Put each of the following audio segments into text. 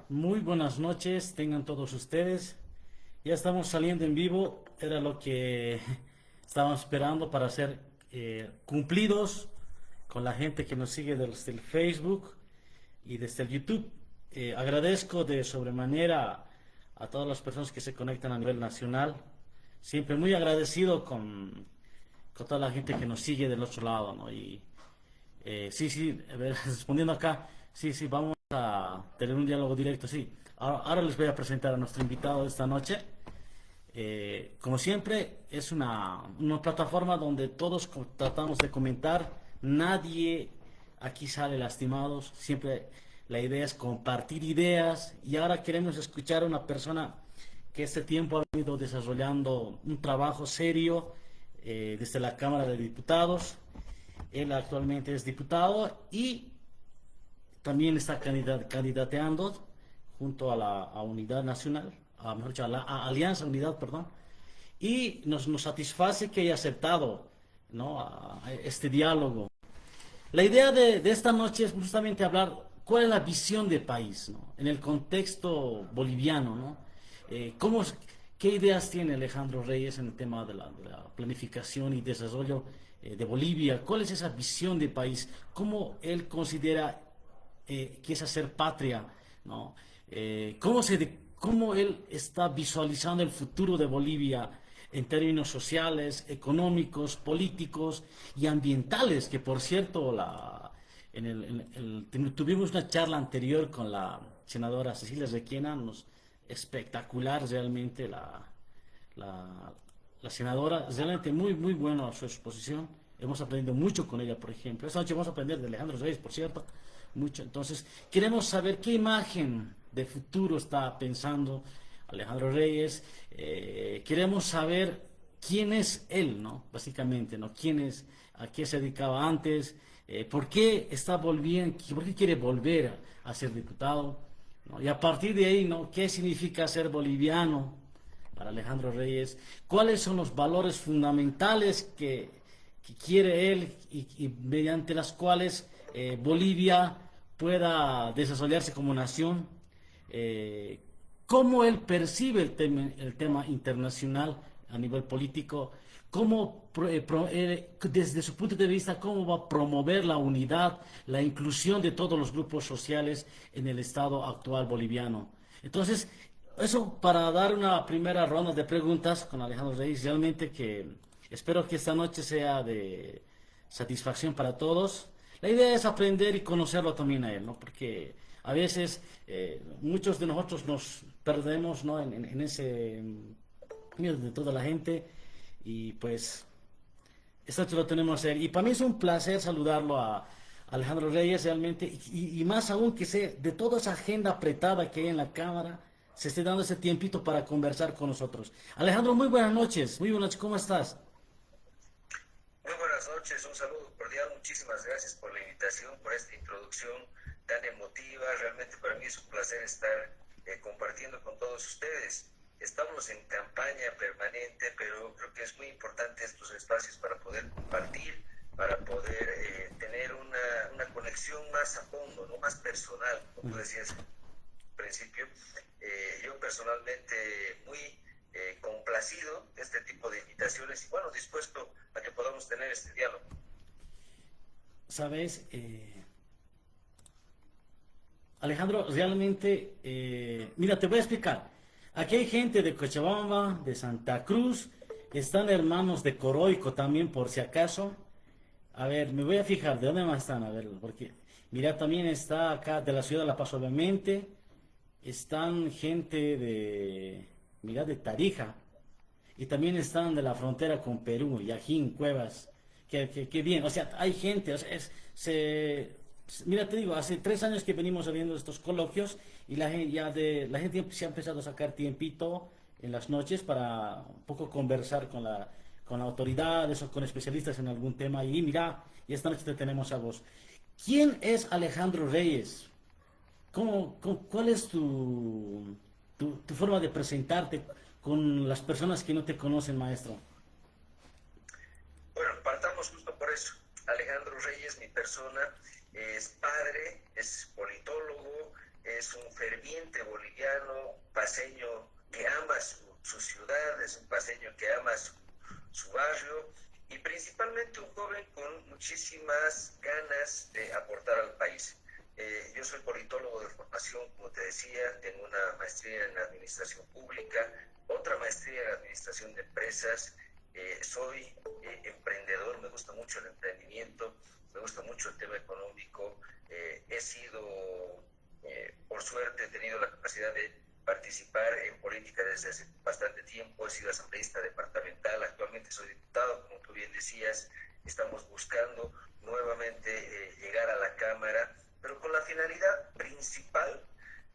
Muy buenas noches, tengan todos ustedes. Ya estamos saliendo en vivo, era lo que estábamos esperando para ser cumplidos con la gente que nos sigue desde el Facebook y desde el YouTube. Agradezco de sobremanera a todas las personas que se conectan a nivel nacional. Siempre muy agradecido con toda la gente que nos sigue del otro lado, ¿no? Sí, a ver, respondiendo acá, sí, vamos a tener un diálogo directo, sí. Ahora les voy a presentar a nuestro invitado de esta noche. Como siempre, es una plataforma donde todos tratamos de comentar, nadie aquí sale lastimados, siempre la idea es compartir ideas y ahora queremos escuchar a una persona que este tiempo ha venido desarrollando un trabajo serio desde la Cámara de Diputados. Él actualmente es diputado y también está candidateando junto a la Unidad Nacional, mejor dicho, a Alianza Unidad, perdón, y nos satisface que haya aceptado, ¿no? a este diálogo. La idea de esta noche es justamente hablar cuál es la visión de país, ¿no? En el contexto boliviano, ¿no? ¿Cómo, qué ideas tiene Alejandro Reyes en el tema de la planificación y desarrollo de Bolivia? ¿Cuál es esa visión de país? ¿Cómo él considera que es hacer patria, ¿no? ¿Cómo él está visualizando el futuro de Bolivia en términos sociales, económicos, políticos y ambientales? Que por cierto, tuvimos una charla anterior con la senadora Cecilia Requena, espectacular realmente la, la senadora, realmente muy buena su exposición. Hemos aprendido mucho con ella, por ejemplo. Esta noche vamos a aprender de Alejandro Reyes, por cierto, mucho. Entonces, queremos saber qué imagen de futuro está pensando Alejandro Reyes. Queremos saber quién es él, ¿no? Básicamente, ¿no? ¿Quién es, a qué se dedicaba antes? ¿Por qué está volviendo, por qué quiere volver a ser diputado? ¿No? Y a partir de ahí, ¿no? ¿Qué significa ser boliviano para Alejandro Reyes? ¿Cuáles son los valores fundamentales que quiere él y mediante las cuales Bolivia pueda desarrollarse como nación? Eh, ¿Cómo él percibe el tema internacional a nivel político? Desde su punto de vista, cómo va a promover la unidad, la inclusión de todos los grupos sociales en el estado actual boliviano? Entonces, eso para dar una primera ronda de preguntas con Alejandro Reyes, realmente que espero que esta noche sea de satisfacción para todos. La idea es aprender y conocerlo también a él, ¿no? Porque a veces muchos de nosotros nos perdemos, ¿no? En ese miedo de toda la gente y pues esto lo tenemos que hacer. Y para mí es un placer saludarlo a Alejandro Reyes realmente y más aún que sé de toda esa agenda apretada que hay en la Cámara, se esté dando ese tiempito para conversar con nosotros. Alejandro, muy buenas noches. Muy buenas noches, ¿cómo estás? Muy buenas noches, un saludo cordial, muchísimas gracias por la invitación, por esta introducción tan emotiva. Realmente para mí es un placer estar compartiendo con todos ustedes. Estamos en campaña permanente, pero creo que es muy importante estos espacios para poder compartir, para poder tener una conexión más a fondo, ¿no? Más personal, como tú decías al principio. Yo personalmente muy complacido de este tipo de invitaciones y bueno, dispuesto a que podamos tener este diálogo. Sabes, Alejandro, realmente, mira, te voy a explicar. Aquí hay gente de Cochabamba, de Santa Cruz, están hermanos de Coroico también, por si acaso. A ver, me voy a fijar, ¿de dónde más están? A ver, porque, mira, también está acá de la ciudad de La Paz, obviamente. Están gente mira, de Tarija. Y también están de la frontera con Perú, Yajín, Cuevas. Que bien, o sea, hay gente, o sea, mira, te digo, hace 3 años que venimos habiendo estos coloquios y la gente se ha empezado a sacar tiempito en las noches para un poco conversar con autoridades o con especialistas en algún tema. Y mira, y esta noche te tenemos a vos. ¿Quién es Alejandro Reyes? ¿Cuál es tu forma de presentarte con las personas que no te conocen, maestro? Bueno, partamos justo por eso. Alejandro Reyes, mi persona, es padre, es politólogo, es un ferviente boliviano, un paceño que ama su ciudad, es un paceño que ama su barrio y principalmente un joven con muchísimas ganas de aportar al país. Yo soy politólogo de formación, como te decía, tengo una maestría en administración pública, otra maestría en administración de empresas, soy emprendedor, me gusta mucho el emprendimiento, me gusta mucho el tema económico, he sido, por suerte, he tenido la capacidad de participar en política desde hace bastante tiempo, he sido asambleísta departamental, actualmente soy diputado, como tú bien decías, estamos buscando nuevamente llegar a la Cámara, pero con la finalidad principal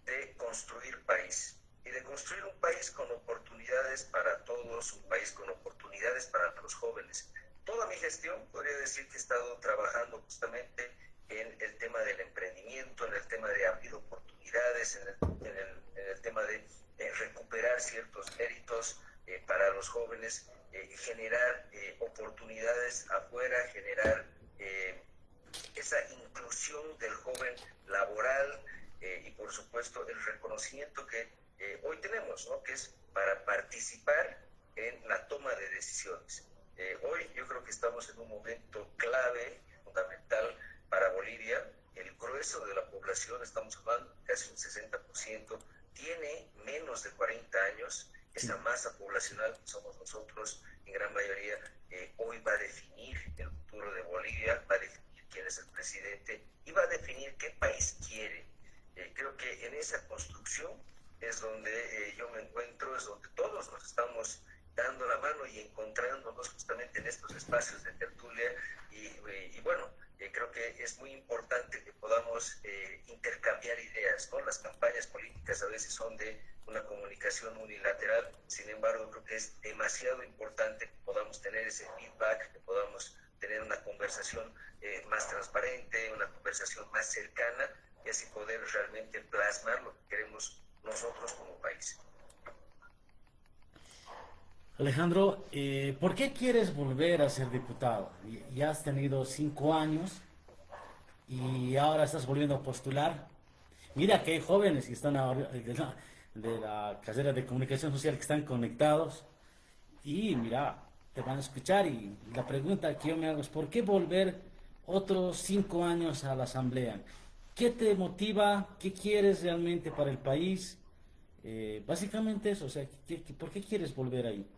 de construir país y de construir un país con oportunidades para todos, un país con oportunidades para los jóvenes. Toda mi gestión, podría decir que he estado trabajando justamente en el tema del emprendimiento, en el tema de abrir oportunidades, en el tema de recuperar ciertos méritos para los jóvenes, generar oportunidades afuera, generar esa inclusión del joven laboral y por supuesto el reconocimiento que hoy tenemos, ¿no? Que es para participar en la toma de decisiones. Hoy yo creo que estamos en un momento clave, fundamental para Bolivia. El grueso de la población, estamos hablando casi un 60%, tiene menos de 40 años. Esa masa poblacional que somos nosotros, en gran mayoría, hoy va a definir el futuro de Bolivia, va a definir quién es el presidente y va a definir qué país quiere. Creo que en esa construcción es donde yo me encuentro, es donde todos nos estamos dando la mano y encontrándonos justamente en estos espacios de tertulia y bueno, creo que es muy importante que podamos intercambiar ideas, ¿no? Las campañas políticas a veces son de una comunicación unilateral, sin embargo creo que es demasiado importante que podamos tener ese feedback, que podamos tener una conversación más transparente, una conversación más cercana y así poder realmente plasmar lo que queremos nosotros como país. Alejandro, ¿por qué quieres volver a ser diputado? Ya has tenido 5 años y ahora estás volviendo a postular. Mira que hay jóvenes que están ahora de la carrera de comunicación social que están conectados y mira, te van a escuchar y la pregunta que yo me hago es ¿por qué volver otros 5 años a la asamblea? ¿Qué te motiva? ¿Qué quieres realmente para el país? Básicamente eso, o sea, ¿por qué quieres volver ahí?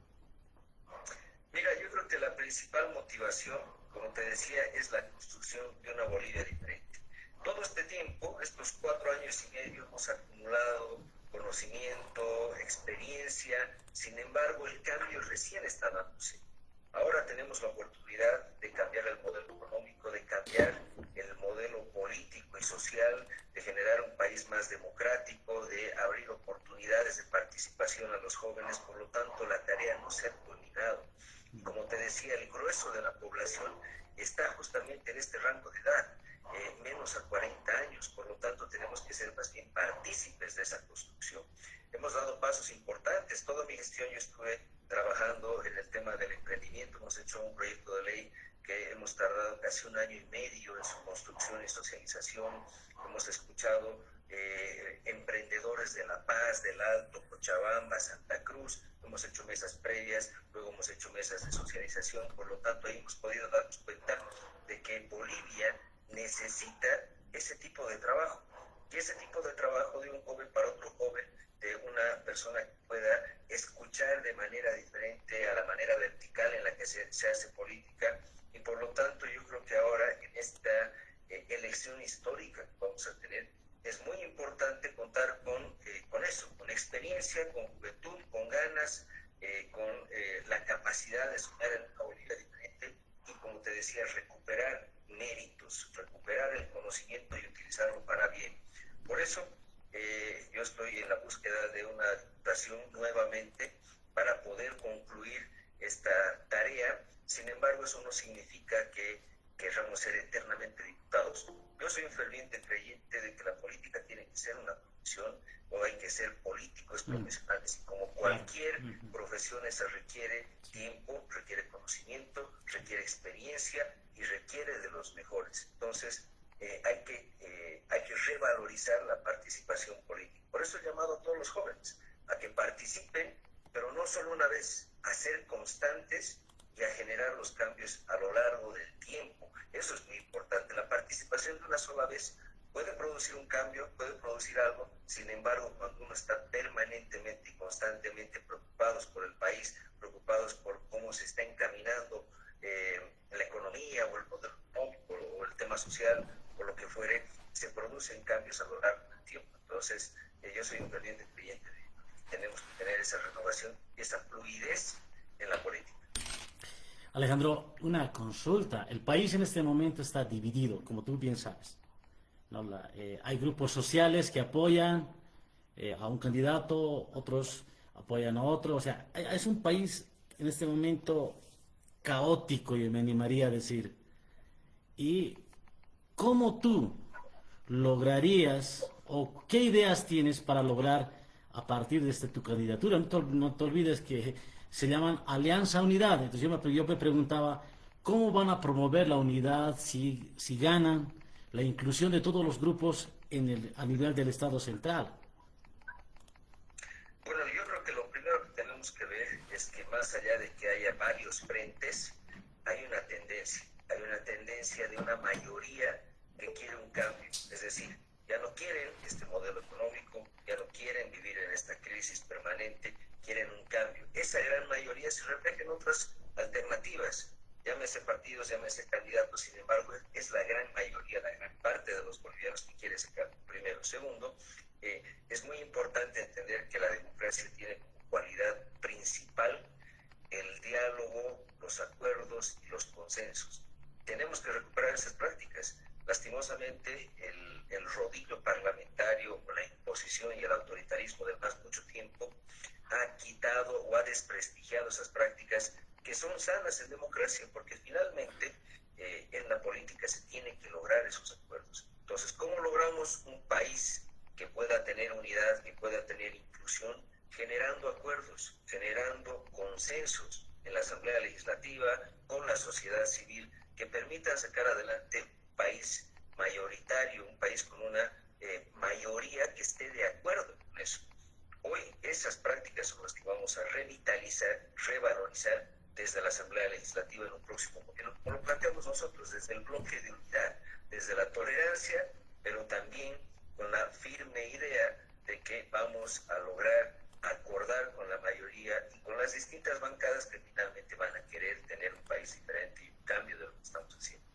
Mira, yo creo que la principal motivación, como te decía, es la construcción de una Bolivia diferente. Todo este tiempo, estos 4 años y medio, hemos acumulado conocimiento, experiencia, sin embargo, el cambio recién está dándose. Ahora tenemos la oportunidad de cambiar el modelo económico, de cambiar el modelo político y social, de generar un país más democrático, de abrir oportunidades de participación a los jóvenes. Por lo tanto, la tarea no se ha culminado. Y como te decía, el grueso de la población está justamente en este rango de edad, menos a 40 años. Por lo tanto, tenemos que ser más bien partícipes de esa construcción. Hemos dado pasos importantes. Toda mi gestión yo estuve trabajando en el tema del emprendimiento. Hemos hecho un proyecto de ley que hemos tardado casi 1 año y medio en su construcción y socialización. Hemos escuchado emprendedores de La Paz, del Alto, Cochabamba, Santa Cruz. Hemos hecho mesas previas, luego hemos hecho mesas de socialización. Por lo tanto, ahí hemos podido darnos cuenta de que Bolivia necesita ese tipo de trabajo. Y ese tipo de trabajo de un joven para otro joven, de una persona que pueda escuchar de manera diferente a la manera vertical en la que se hace política. Y por lo tanto, yo creo que ahora en esta elección histórica que vamos a tener, es muy importante contar con eso, con experiencia, con juventud, con ganas, con la capacidad de soñar en una Bolivia diferente y, como te decía, recuperar méritos, recuperar el conocimiento y utilizarlo para bien. Por eso, yo estoy en la búsqueda de una diputación nuevamente para poder concluir esta tarea. Sin embargo, eso no significa que querramos ser eternamente diputados. Yo soy un ferviente creyente de que la política tiene que ser una profesión o hay que ser políticos profesionales. Y como cualquier profesión, esa requiere tiempo, requiere conocimiento, requiere experiencia y requiere de los mejores. Entonces, hay que revalorizar priorizar la participación política. Por eso he llamado a todos los jóvenes a que participen, pero no solo una vez, a ser constantes y a generar los cambios a lo largo del tiempo. Eso es muy importante. La participación de una sola vez puede producir un cambio, puede producir algo. Sin embargo, cuando uno está permanentemente y constantemente preocupados por el país, preocupados por cómo se está encaminando la economía o el modelo económico o el tema social o lo que fuere, se producen cambios a lo largo del tiempo. Entonces, yo soy un ferviente creyente de que tenemos que tener esa renovación y esa fluidez en la política. Alejandro, una consulta. El país en este momento está dividido, como tú bien sabes, ¿no? Hay grupos sociales que apoyan a un candidato, otros apoyan a otro. O sea, es un país en este momento caótico, yo me animaría a decir. ¿Y cómo tú lograrías o qué ideas tienes para lograr a partir de tu candidatura? No te olvides que se llaman Alianza Unidad. Entonces yo me preguntaba, ¿cómo van a promover la unidad si ganan la inclusión de todos los grupos a nivel del Estado central? Bueno, yo creo que lo primero que tenemos que ver es que más allá de que haya varios frentes, hay una tendencia de una mayoría que quiere un cambio. Es decir, ya no quieren este modelo económico, ya no quieren vivir en esta crisis permanente, quieren un cambio. Esa gran mayoría se refleja en otras alternativas, llámese partidos, llámese candidatos. Sin embargo, es la gran mayoría, la gran parte de los bolivianos que quiere ese cambio. Primero. Segundo, es muy importante entender que la democracia tiene como cualidad principal el diálogo, los acuerdos y los consensos. Tenemos que recuperar esas prácticas. Lastimosamente, el rodillo parlamentario, la imposición y el autoritarismo de más mucho tiempo ha quitado o ha desprestigiado esas prácticas que son sanas en democracia, porque finalmente en la política se tienen que lograr esos acuerdos. Entonces, ¿cómo logramos un país que pueda tener unidad, que pueda tener inclusión? Generando acuerdos, generando consensos en la Asamblea Legislativa, con la sociedad civil, que permitan sacar adelante un país mayoritario, un país con una mayoría que esté de acuerdo con eso. Hoy esas prácticas son las que vamos a revitalizar, revalorizar desde la Asamblea Legislativa en un próximo gobierno, como lo planteamos nosotros, desde el bloque de unidad, desde la tolerancia, pero también con la firme idea de que vamos a lograr acordar con la mayoría y con las distintas bancadas que finalmente van a querer tener un país diferente y un cambio de lo que estamos haciendo.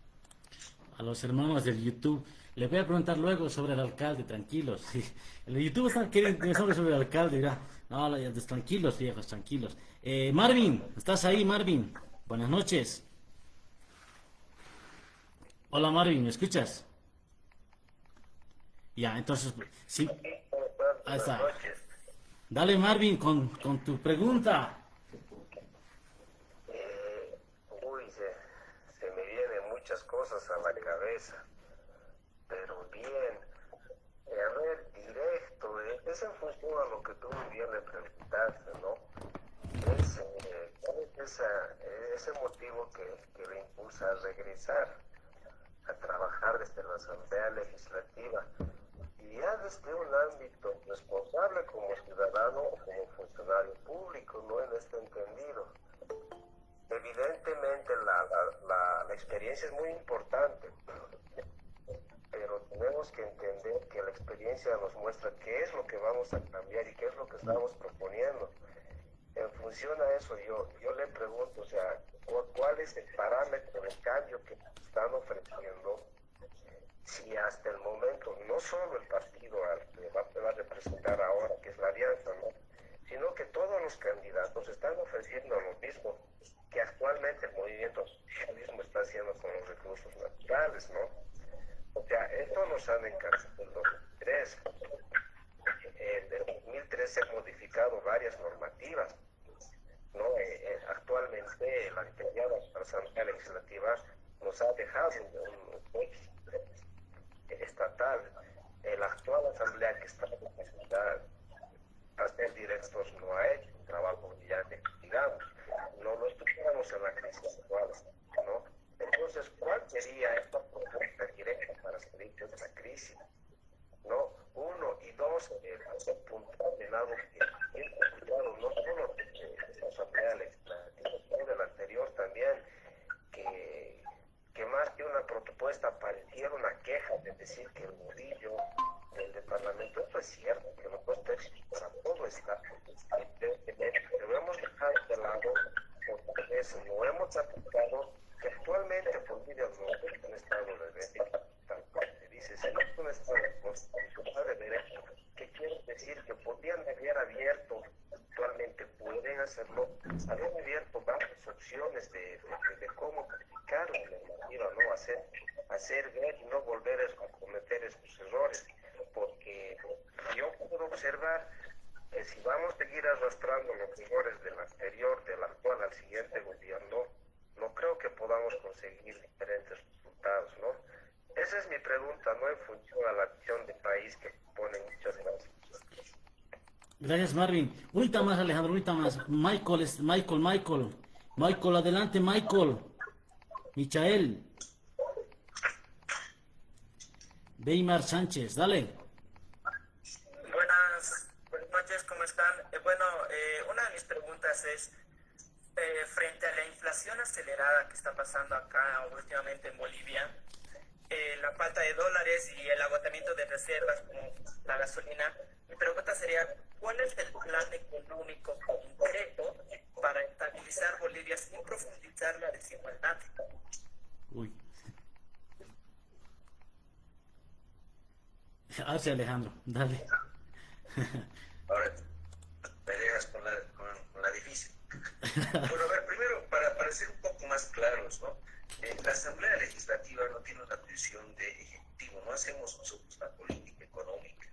A los hermanos del YouTube, les voy a preguntar luego sobre el alcalde, tranquilos. Sí. El YouTube está queriendo sobre el alcalde, dirá. No, tranquilos, viejos, tranquilos. Marvin, ¿estás ahí, Marvin? Buenas noches. Hola, Marvin, ¿me escuchas? Ya, entonces, sí, ahí Buenas está. noches. Dale, Marvin, con tu pregunta. Uy, se me vienen muchas cosas a la cabeza, pero bien, a ver, directo, es en función a lo que tú muy bien le preguntaste, ¿no? ¿Cuál es ese motivo que le impulsa a regresar a trabajar desde la Asamblea Legislativa? Y ya desde un ámbito responsable como ciudadano o como funcionario público, ¿no? En este entendido. Evidentemente la experiencia es muy importante, pero tenemos que entender que la experiencia nos muestra qué es lo que vamos a cambiar y qué es lo que estamos proponiendo. En función a eso yo le pregunto, o sea, ¿cuál es el parámetro de cambio que están ofreciendo? Si hasta el momento no solo el partido al que va a representar ahora, que es la Alianza, ¿no? Sino que todos los candidatos están ofreciendo lo mismo que actualmente el movimiento socialismo está haciendo con los recursos naturales, ¿no? O sea, esto nos han encargado en 2003. En el 2003 se han modificado varias normativas, ¿no? Actualmente la anterior Asamblea Legislativa nos ha dejado un estatal. La actual Asamblea que está a ser directos no ha hecho un trabajo brillante, digamos. No estuviéramos en la crisis actual, ¿no? Entonces, ¿cuál sería esta propuesta directa para salir de esta crisis? ¿No? queremos hacer puntual en algo que es complicado, no solo de esta Asamblea Legislativa, sino del anterior también, que más que una propuesta pareciera una queja de decir que el modillo del Parlamento, esto es cierto, que no cuesta para todo está, debemos dejar de lado, porque eso no hemos aceptado que actualmente Bolivia no es un estado de derecho, tal cual se dice, sino es un estado constitucional de derecho, que quiere decir que podrían haber abierto, actualmente pueden hacerlo, haber abierto varias opciones de cómo practicar la normativa, ¿no? Hacer ver y no volver a cometer estos errores, porque yo puedo observar que si vamos a seguir arrastrando los errores del anterior, del actual al siguiente gobierno, no creo que podamos conseguir diferentes resultados, ¿no? Esa es mi pregunta, no en función a la acción de país que ponen. Muchas gracias. Gracias, Marvin. Ahorita más, Alejandro, ahorita más. Michael, adelante, Michael. Michael. Weimar Sánchez, dale. Buenas noches, ¿cómo están? Una de mis preguntas es, frente a la inflación acelerada que está pasando acá últimamente en Bolivia, la falta de dólares y el agotamiento de reservas como la gasolina, mi pregunta sería, ¿cuál es el plan económico concreto para estabilizar Bolivia sin profundizar la desigualdad? Uy. Hacia Alejandro, dale. Ahora, me dejas con la difícil. Bueno, a ver, primero, para ser un poco más claros, ¿no? La Asamblea Legislativa no tiene una función de ejecutivo, no hacemos nosotros la política económica.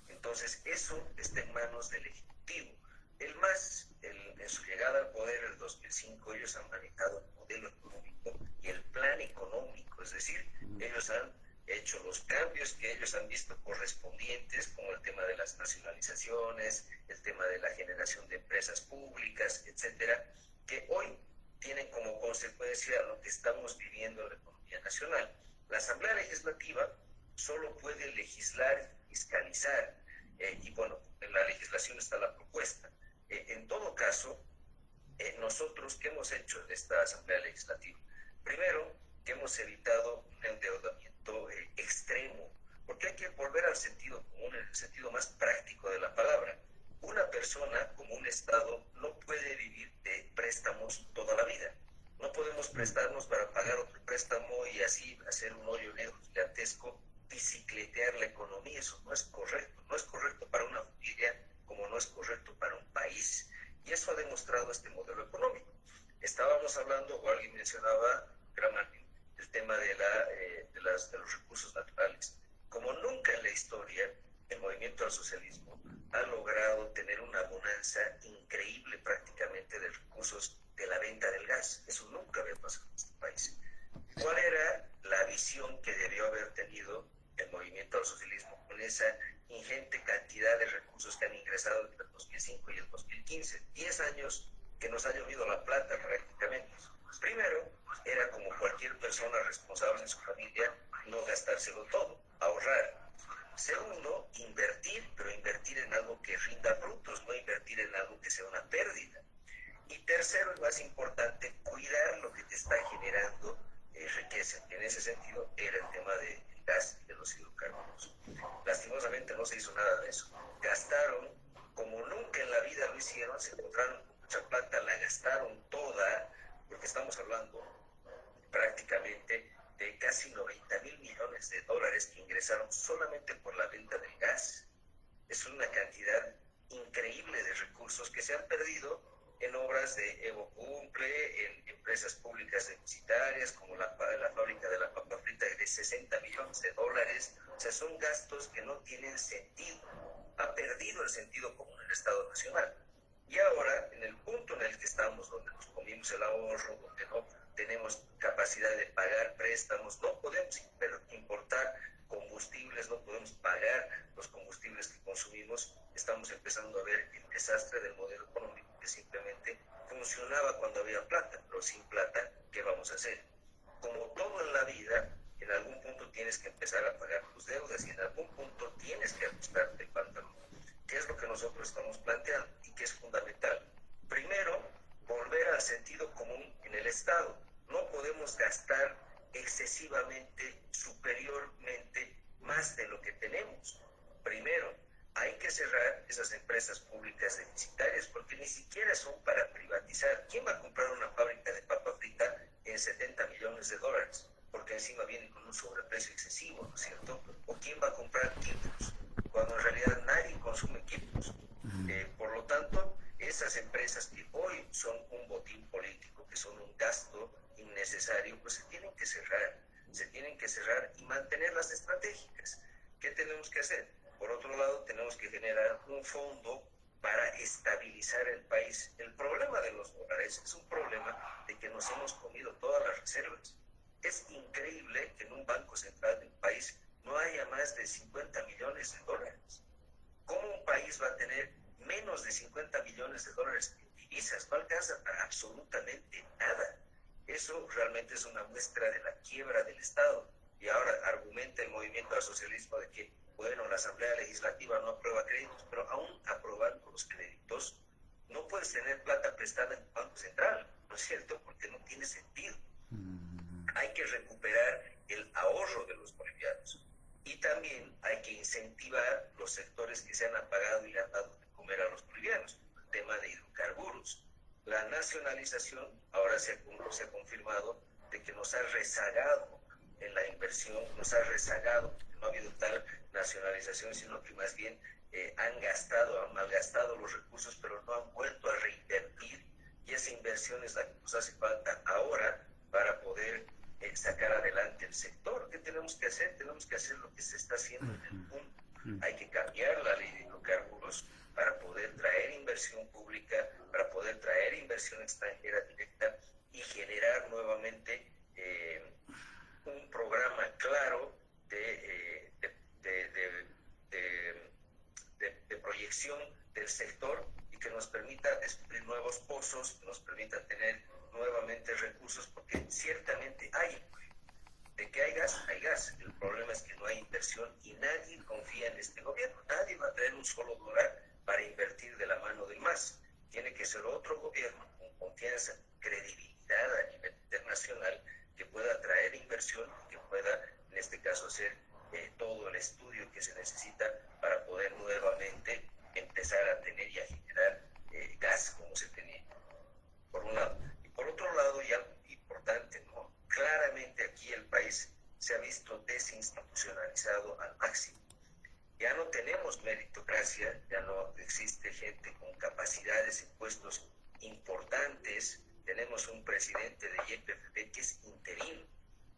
Entonces, eso está en manos del Ejecutivo. En su llegada al poder en el 2005, ellos han manejado el modelo económico y el plan económico, es decir, ellos han hecho los cambios que ellos han visto correspondientes, como el tema de las nacionalizaciones, el tema de la generación de empresas públicas, etcétera, que hoy tienen como consecuencia lo que estamos viviendo en la economía nacional. La Asamblea Legislativa solo puede legislar, fiscalizar, y bueno, en la legislación está la propuesta. En todo caso, nosotros, ¿qué hemos hecho en esta Asamblea Legislativa? Primero, que hemos evitado un endeudamiento extremo, porque hay que volver al sentido común, en el sentido más práctico de la palabra. Una persona, como un Estado, no puede vivir de préstamos toda la vida. No podemos prestarnos para pagar otro préstamo y así hacer un hoyo negro gigantesco, bicicletear la economía. Eso no es correcto. No es correcto para una familia como no es correcto para un país. Y eso ha demostrado este modelo económico. Estábamos hablando, o alguien mencionaba, el tema de los recursos naturales. Como nunca en la historia, el movimiento al socialismo ha logrado tener una bonanza increíble prácticamente de recursos de la venta del gas. Eso nunca había pasado en este país. ¿Cuál era la visión que debió haber tenido el movimiento al socialismo con esa ingente cantidad de recursos que han ingresado entre el 2005 y el 2015? 10 años que nos ha llovido la plata prácticamente. Primero, era como cualquier persona responsable en su familia, no gastárselo todo, ahorrar. Segundo, invertir, pero invertir en algo que rinda frutos, no invertir en algo que sea una pérdida. Y tercero, y más importante, cuidar lo que te está generando riqueza. En ese sentido, era el tema del gas y de los hidrocarburos. Lastimosamente no se hizo nada de eso. Gastaron, como nunca en la vida lo hicieron, se encontraron con mucha plata, la gastaron toda, porque estamos hablando prácticamente de casi 90,000 millones de dólares que ingresaron solamente por la venta del gas. Es una cantidad increíble de recursos que se han perdido en obras de Evo Cumple, en empresas públicas deficitarias, como la fábrica de la papa frita de 60 millones de dólares. O sea, son gastos que no tienen sentido. Ha perdido el sentido común en el Estado Nacional. Y ahora, en el punto en el que estamos, donde nos comimos el ahorro, donde no tenemos capacidad de pagar préstamos, no podemos importar combustibles, no podemos pagar los combustibles que consumimos, estamos empezando a ver el desastre del modelo económico que simplemente funcionaba cuando había plata, pero sin plata, ¿qué vamos a hacer? Como todo en la vida, en algún punto tienes que empezar a pagar tus deudas y en algún punto tienes que ajustarte el pantalón. cerrar esas empresas públicas deficitarias, porque ni siquiera son para privatizar. ¿Quién va a comprar una fábrica de papa frita en 70 millones de dólares? Porque encima viene con un sobreprecio excesivo, ¿no es cierto? ¿O quién va a comprar equipos? Cuando en realidad nadie consume equipos. Por lo tanto, esas empresas que hoy son un botín político, que son un gasto innecesario, pues se tienen que cerrar y mantenerlas estratégicas. ¿Qué tenemos que hacer? Por otro lado, tenemos que generar un fondo para estabilizar el país. El problema de los dólares es un problema de que nos hemos comido todas las reservas. Es increíble que en un banco central del país no haya más de 50 millones de dólares. ¿Cómo un país va a tener menos de 50 millones de dólares en divisas? No alcanza para absolutamente nada. Eso realmente es una muestra de la quiebra del Estado. Y ahora argumenta el movimiento al socialismo de que, bueno, la Asamblea Legislativa no aprueba créditos, pero aún aprobando los créditos, no puedes tener plata prestada en el Banco Central, ¿no es cierto? Porque no tiene sentido. Hay que recuperar el ahorro de los bolivianos. Y también hay que incentivar los sectores que se han apagado y le han dado de comer a los bolivianos. El tema de hidrocarburos. La nacionalización ahora se ha confirmado de que nos ha rezagado en la inversión, nos ha rezagado, no ha habido tal nacionalización, sino que más bien han malgastado los recursos, pero no han vuelto a reinvertir, y esa inversión es la que nos hace falta ahora para poder sacar adelante el sector. ¿Qué tenemos que hacer? Tenemos que hacer lo que se está haciendo en el mundo. Hay que cambiar la ley de hidrocarburos para poder traer inversión pública, para poder traer inversión extranjera directa y generar nuevamente un programa claro de proyección del sector, y que nos permita descubrir nuevos pozos, que nos permita tener nuevamente recursos, porque ciertamente hay. De que hay gas, hay gas. El problema es que no hay inversión y nadie confía en este gobierno. Nadie va a traer un solo dólar para invertir de la mano del MAS. Tiene que ser otro gobierno con confianza, credibilidad a nivel internacional, que pueda traer inversión, que pueda, en este caso, hacer todo el estudio que se necesita para poder nuevamente empezar a tener y a generar gas como se tenía, por un lado. Y por otro lado, y algo importante, ¿no? Claramente aquí el país se ha visto desinstitucionalizado al máximo. Ya no tenemos meritocracia, ya no existe gente con capacidades en puestos importantes. Tenemos un presidente de YPFB que es interino.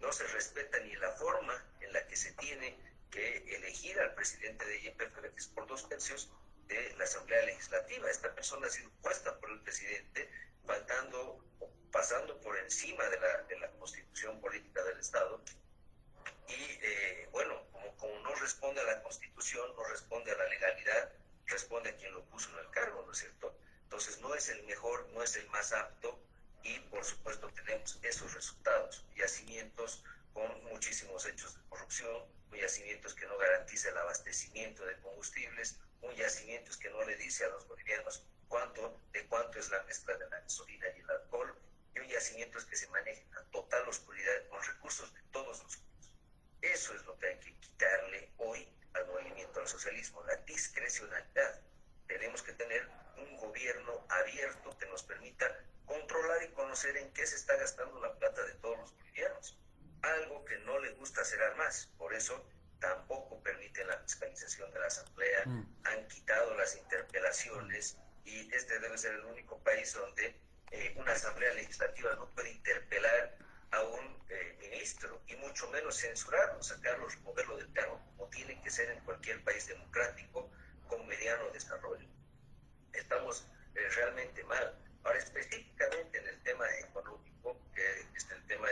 No se respeta ni la forma en la que se tiene que elegir al presidente de YPFB, que es por 2/3 de la Asamblea Legislativa. Esta persona ha sido puesta por el presidente, pasando por encima de la Constitución política del Estado. Y bueno, como no responde a la Constitución, no responde a la legalidad, responde a quien lo puso en el cargo, ¿no es cierto? Entonces no es el mejor, no es el más apto, y por supuesto tenemos esos resultados: yacimientos con muchísimos hechos de corrupción, un yacimientos que no garantiza el abastecimiento de combustibles, un yacimientos que no le dice a los bolivianos de cuánto es la mezcla de la gasolina y el alcohol, y un yacimientos que se maneja en total oscuridad con recursos de todos nosotros. Eso es lo que hay que quitarle hoy al movimiento al socialismo, la discrecionalidad. Tenemos que tener un gobierno abierto que nos permita controlar y conocer en qué se está gastando la plata de todos los bolivianos. Algo que no le gusta hacer al MAS. Por eso tampoco permiten la fiscalización de la Asamblea, han quitado las interpelaciones, y este debe ser el único país donde una Asamblea Legislativa no puede interpelar a un ministro, y mucho menos censurarlo, sacarlo, removerlo del cargo, como tiene que ser en cualquier país democrático con mediano desarrollo. Estamos realmente mal. Ahora, específicamente en el tema económico, que es el tema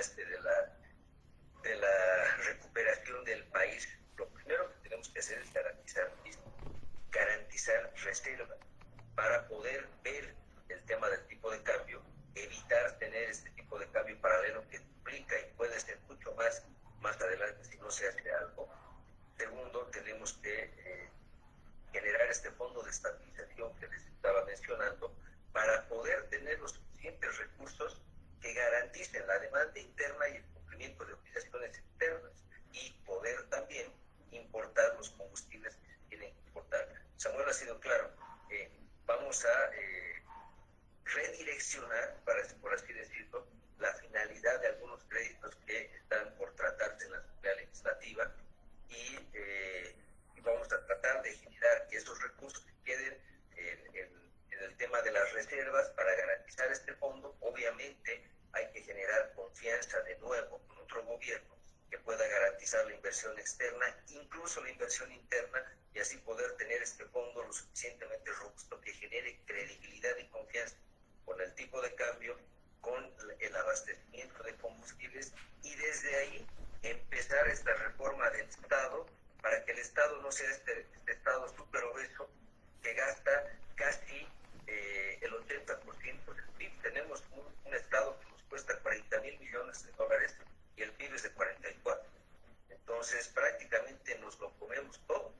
de la recuperación del país, lo primero que tenemos que hacer es garantizar reservas para poder ver el tema del tipo de cambio, evitar tener este tipo de cambio paralelo que duplica y puede ser mucho más adelante si no se hace algo. Segundo, tenemos que generar este fondo de estabilización que les estaba mencionando, para poder tener los suficientes recursos que garanticen la demanda interna y el cumplimiento de obligaciones externas, y poder también importar los combustibles que se tienen que importar. Samuel ha sido claro. Vamos a redireccionar, por así decirlo, la finalidad de algunos créditos que están por tratarse en la Asamblea Legislativa y vamos a tratar de generar que esos recursos que queden en el tema de las reservas para garantizar este fondo. Obviamente hay que generar confianza de nuevo con otro gobierno que pueda garantizar la inversión externa, incluso la inversión interna, y así poder tener este fondo lo suficientemente robusto que genere credibilidad y confianza con el tipo de cambio, con el abastecimiento de combustibles, y desde ahí empezar esta reforma del Estado para que el Estado no sea este Estado súper obeso que gasta casi el 80% del PIB. Tenemos un Estado que nos cuesta 40,000 millones de dólares y el PIB es de 44. Entonces prácticamente nos lo comemos todo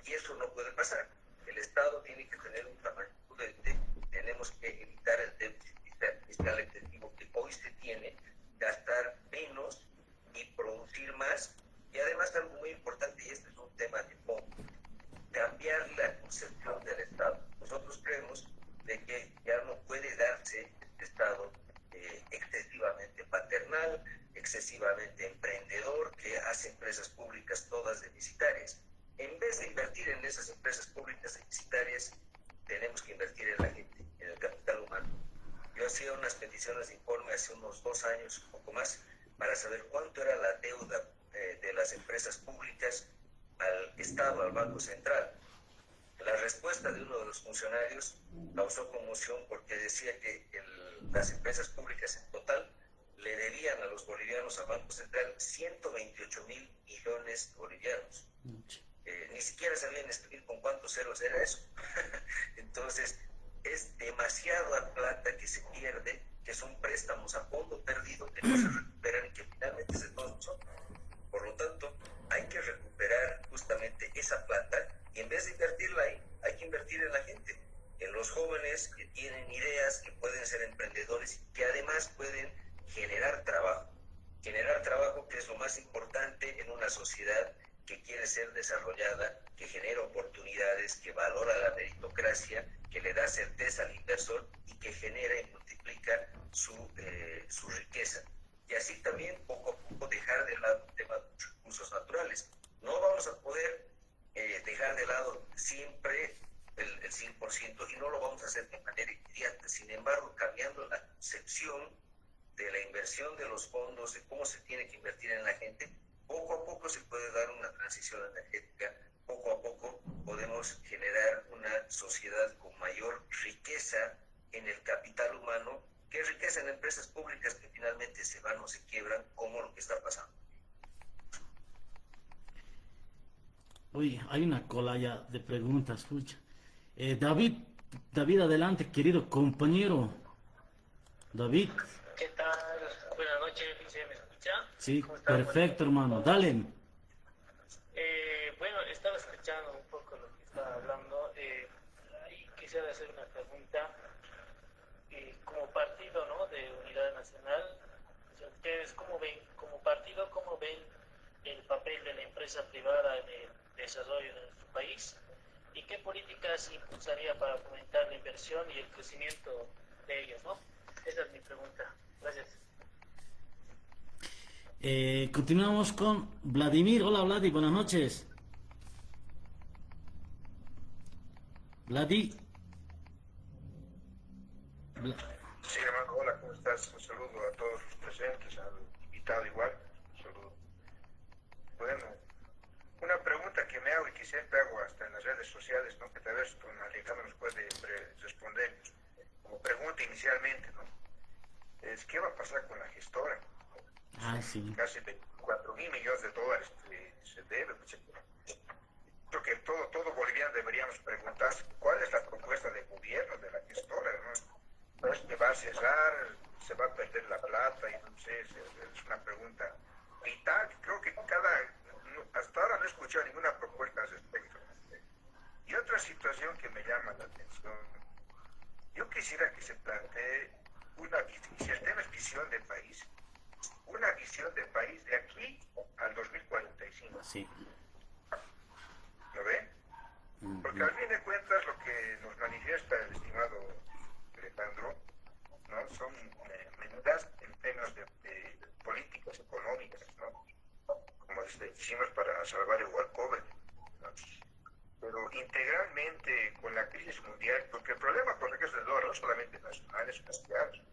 y eso no puede pasar. El Estado tiene que tener un tamaño prudente, tenemos que evitar el déficit fiscal excesivo que hoy se tiene, gastar menos y producir más, y además algo muy importante, y este es un tema de fondo, cambiar la concepción del Estado. Nosotros creemos de que ya no puede darse este Estado excesivamente paternal, excesivamente emprendedor, que hace empresas públicas todas deficitarias. En vez de invertir en esas empresas públicas deficitarias, tenemos que invertir en la gente, en el capital humano. Yo hacía unas peticiones de informe hace unos 2 años, un poco más, para saber cuánto era la deuda de las empresas públicas al Estado, al Banco Central. La respuesta de uno de los funcionarios causó conmoción porque decía que las empresas públicas en total le debían a los bolivianos, al Banco Central, 128,000 millones de bolivianos. Ni siquiera sabían escribir con cuántos ceros era eso. Entonces, es demasiada plata que se pierde, que son préstamos a fondo perdido que no se recuperan y que finalmente se toman nosotros. Por lo tanto, hay que recuperar justamente esa plata y en vez de invertirla ahí, hay que invertir en la gente, en los jóvenes que tienen ideas, que pueden ser emprendedores y que además pueden generar trabajo que es lo más importante en una sociedad que quiere ser desarrollada, que genera oportunidades, que valora la meritocracia, que le da certeza al inversor y que genera y multiplica su riqueza. Y así también poco a poco dejar de lado el tema de los recursos naturales. No vamos a poder dejar de lado siempre el 100% y no lo vamos a hacer de manera inmediata. Sin embargo, cambiando la concepción de la inversión de los fondos, de cómo se tiene que invertir en la gente, poco a poco se puede dar una transición energética, poco a poco podemos generar una sociedad con mayor riqueza en el capital humano, que riqueza en empresas públicas que finalmente se van o se quiebran, como lo que está pasando. Oye, hay una cola ya de preguntas, pucha. David, adelante, querido compañero. David. ¿Qué tal? Buenas noches, ¿se me escucha? Sí, ¿Cómo está? perfecto, hermano. Dale. Bueno, estaba escuchando un poco lo que estaba hablando y quisiera hacer una pregunta. Como partido, ¿no?, de Unidad Nacional, ¿ustedes cómo ven, como partido, cómo ven el papel de la empresa privada en el desarrollo de nuestro país? ¿Y qué políticas impulsaría para fomentar la inversión y el crecimiento de ellas, ¿no? Esa es mi pregunta. Gracias. Continuamos con Vladimir. Hola, Vladi, buenas noches. Vladi. Sí, hermano, hola, ¿cómo estás? Un saludo a todos los presentes, al invitado igual, un saludo. Bueno, una pregunta que me hago y que siempre hago hasta en las redes sociales, ¿no?, que tal vez don Alejandro nos puede responder como pregunta inicialmente, ¿no?, es ¿qué va a pasar con la gestora? Sí. Casi 24,000 millones de dólares se debe. Creo que todo boliviano deberíamos preguntarse cuál es la propuesta de gobierno de la gestora, ¿no? ¿No es que va a cerrar, se va a perder la plata? Y no sé, es una pregunta vital. Creo que hasta ahora no he escuchado ninguna propuesta al respecto. Y otra situación que me llama la atención, yo quisiera que se plantee si el tema es visión de país, una visión de país de aquí al 2045. Sí. ¿Lo ven? Porque Porque al fin de cuentas lo que nos manifiesta el estimado Alejandro, ¿no? Son medidas en términos de políticas económicas, ¿no? Como decimos, para salvar el walkover, ¿no? Pero integralmente con la crisis mundial, porque el problema con la crisis del dólar no solamente nacional, es mundial.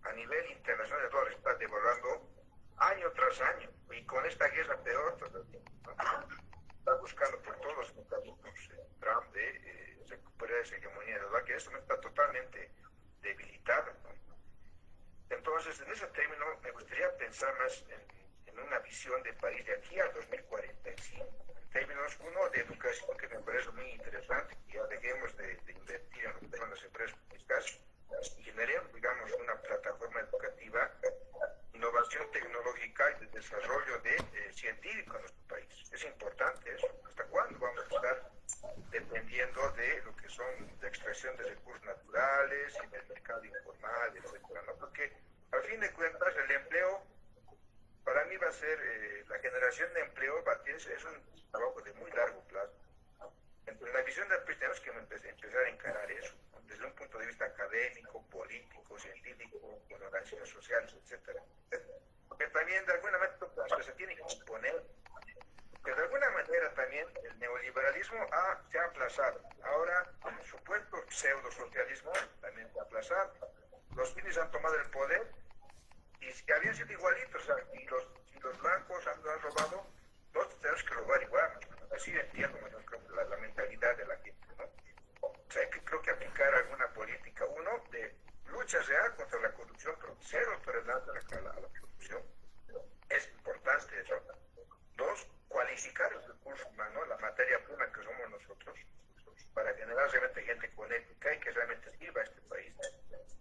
A nivel internacional el dólar está devaluando año tras año, y con esta guerra peor todavía, ¿no? Está buscando por todos los mecanismos Trump de recuperar esa hegemonía de dólar, que eso no está totalmente debilitada, ¿no? Entonces, en ese término, me gustaría pensar más en una visión de país de aquí al 2045, en términos, uno, de educación, que me parece muy interesante, que ya dejemos de invertir en lo que son las empresas públicas y generemos, digamos, una plataforma educativa, innovación tecnológica y de desarrollo científico en nuestro país. Es importante eso. ¿Hasta cuándo vamos a estar dependiendo de lo que son la extracción de recursos naturales y del mercado informal, etcétera, ¿no? Porque al fin de cuentas el empleo para mí va a ser la generación de empleo es un trabajo de muy largo plazo. Entonces la visión del país tenemos que empezar a encarar eso, ¿no? Desde un punto de vista académico, político, científico, con organizaciones sociales, etcétera. Porque también de alguna manera se tiene que exponer. Pero de alguna manera también el neoliberalismo se ha aplazado. Ahora, el supuesto pseudo-socialismo también se ha aplazado. Los fines han tomado el poder y si habían sido igualitos, o sea, y los blancos han robado, nosotros tenemos que robar igual. Así entiendo la mentalidad de la gente, ¿no? O sea, creo que aplicar alguna política, uno, de lucha real contra la corrupción, pero cero tolerancia a la corrupción. Es importante eso. Dos, cualificar el recurso humano, la materia prima que somos nosotros, para generar realmente gente con ética y que realmente sirva a este país.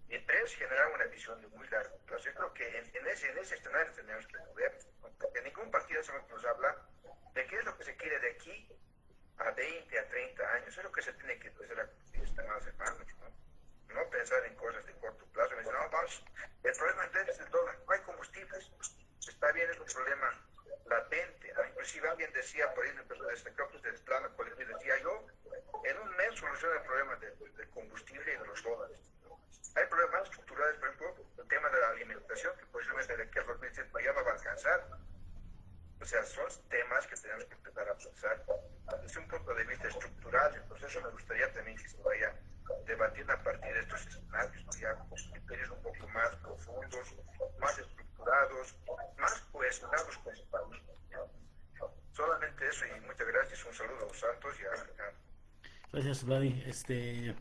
Y tres, generar una visión de muy largo plazo. Yo creo que en ese escenario tenemos que mover, porque ningún partido nos habla de qué es lo que se quiere de aquí a 20, a 30 años. Eso es lo que se tiene que empezar a construir, estimados hermanos, ¿no? No pensar en cosas de corto plazo. Me dicen, no, vamos, el problema es el dólar, no hay combustibles. Está bien, es un problema latente, ¿no? Inclusive alguien decía, por ahí me empezó a destacar, pues del plano colectivo, decía yo, en un mes soluciona el problema del combustible y de los dólares. Hay problemas estructurales, por ejemplo, el tema de la alimentación, que posiblemente de aquí al 2030 ya no va a alcanzar. O sea, son temas que tenemos que empezar a pensar desde un punto de vista estructural. Entonces eso me gustaría también que se vaya debatiendo a partir de estos escenarios, ¿no? Ya con criterios un poco más profundos, más estructurados, más cohesionados con el país, ¿no? Solamente eso, y muchas gracias. Un saludo a los santos y a Alejandro. Gracias, Vladi.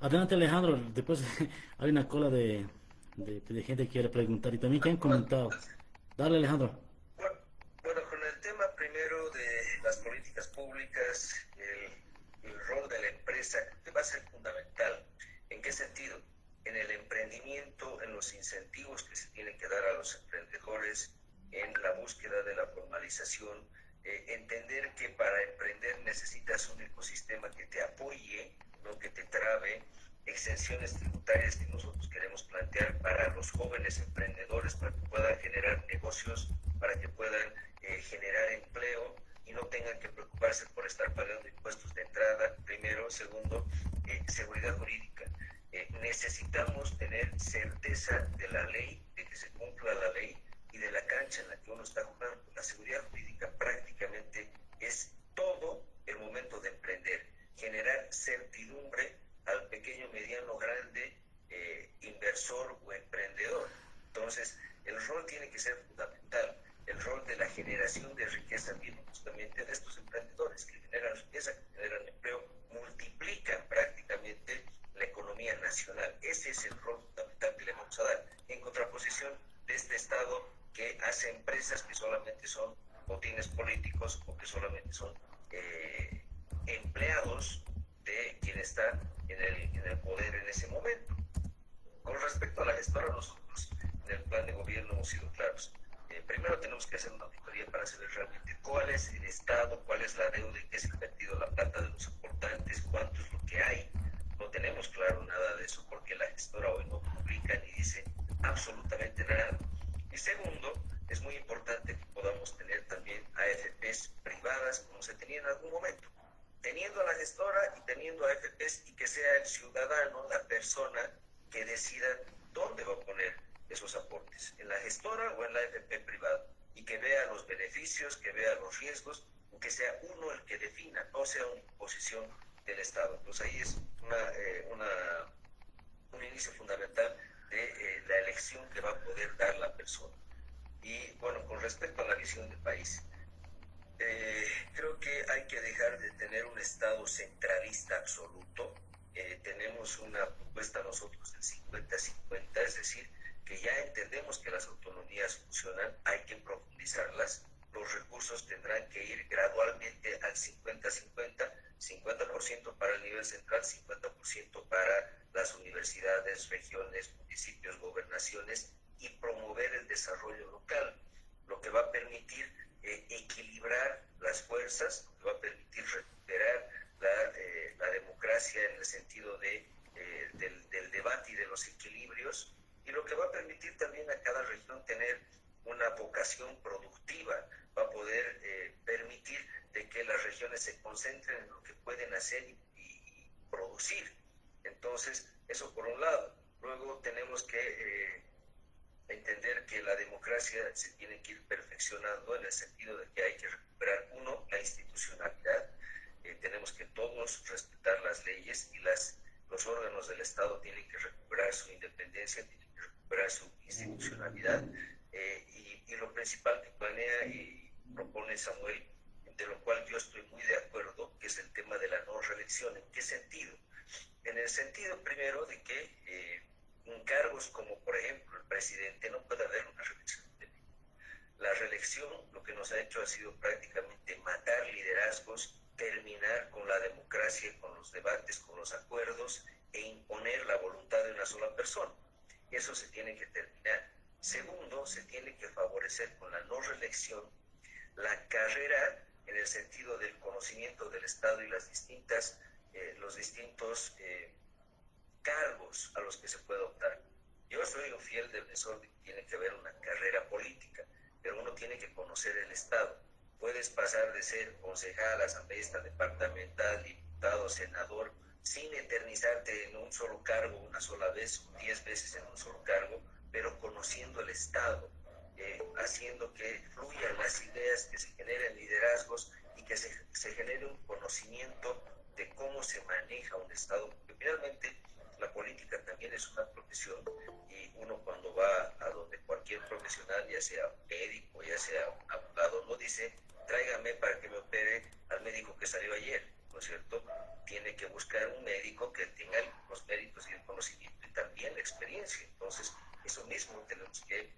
Adelante, Alejandro. Después hay una cola de gente que quiere preguntar y también que han comentado. Dale, Alejandro. Bueno, con el tema primero de las políticas públicas, el rol de la empresa va a ser fundamental. ¿En qué sentido? En el emprendimiento, en los incentivos que se tienen que dar a los emprendedores, en la búsqueda de la formalización, entender que para emprender necesitas un ecosistema que te apoye, no que te trabe, exenciones tributarias que nosotros queremos plantear para los jóvenes emprendedores, para que puedan generar negocios, para que puedan generar empleo y no tengan que preocuparse por estar pagando impuestos de entrada, primero. Segundo, seguridad jurídica. Necesitamos tener certeza de la ley, de que se cumpla la ley y de la cancha en la que uno está jugando. La seguridad jurídica prácticamente es todo el momento de emprender, generar certidumbre al pequeño, mediano, grande inversor o emprendedor. Entonces, el rol tiene que ser fundamental. El rol de la generación de riqueza viene justamente de estos emprendedores que generan riqueza, que generan empleo, multiplican prácticamente la economía nacional. Ese es el rol fundamental que le vamos a dar, en contraposición de este Estado que hace empresas que solamente son botines políticos o que solamente son empleados de quien está en el poder en ese momento. Con respecto a la gestora, nosotros en el plan de gobierno hemos sido claros. Primero tenemos que hacer una auditoría para saber realmente cuál es el estado, cuál es la deuda, en qué se ha invertido la plata de los aportantes, cuánto es lo que hay. No tenemos claro nada de eso porque la gestora hoy no publica ni dice absolutamente nada. Y segundo, es muy importante que podamos tener también AFPs privadas como se tenía en algún momento. Teniendo a la gestora gestora y teniendo AFPs, y que sea el ciudadano, la persona que decida dónde va a poner esos aportes, en la gestora o en la AFP privada, y que vea los beneficios, que vea los riesgos, y que sea uno el que defina, no sea una imposición del Estado. Entonces ahí es un inicio fundamental de la elección que va a poder dar la persona. Y bueno, con respecto a la visión de país, creo que hay que dejar de tener un Estado centralista absoluto. Tenemos una propuesta nosotros del 50-50, es decir, que ya entendemos que las autonomías funcionan, hay que profundizarlas, los recursos tendrán que ir gradualmente al 50-50, 50% para el nivel central, 50% para las universidades, regiones, municipios, gobernaciones, y promover el desarrollo local, lo que va a permitir equilibrar las fuerzas, lo que va a permitir recuperar la democracia en el sentido del debate y de los equilibrios, y lo que va a permitir también a cada región tener una vocación productiva, va a poder permitir de que las regiones se concentren en lo que pueden hacer y producir. Entonces, eso por un lado. Luego tenemos que entender que la democracia se tiene que ir perfeccionando en el sentido de que hay que recuperar, uno, la institucionalidad. Tenemos que todos respetar las leyes, y los órganos del Estado tienen que recuperar su independencia, tienen que recuperar su institucionalidad. Y lo principal que planea y propone Samuel, de lo cual yo estoy muy de acuerdo, que es el tema de la no reelección. ¿En qué sentido? En el sentido primero de que en cargos como por ejemplo el presidente no puede haber una reelección. La reelección lo que nos ha hecho ha sido prácticamente matar liderazgos, terminar con la democracia, con los debates, con los acuerdos, e imponer la voluntad de una sola persona. Eso se tiene que terminar. Segundo, se tiene que favorecer con la no reelección la carrera en el sentido del conocimiento del Estado y los distintos cargos a los que se puede optar. Yo soy un fiel defensor de que tiene que haber una carrera política, pero uno tiene que conocer el Estado. Puedes pasar de ser concejal, asambleísta departamental, diputado, senador, sin eternizarte en un solo cargo una sola vez o 10 veces en un solo cargo, pero conociendo el Estado, haciendo que fluyan las ideas, que se generen liderazgos y que se genere un conocimiento de cómo se maneja un Estado, porque finalmente la política también es una profesión, y uno cuando va a donde cualquier profesional, ya sea médico, ya sea un abogado, no dice tráigame para que me opere al médico que salió ayer, ¿no es cierto? Tiene que buscar un médico que tenga los méritos y el conocimiento y también la experiencia. Entonces, eso mismo tenemos que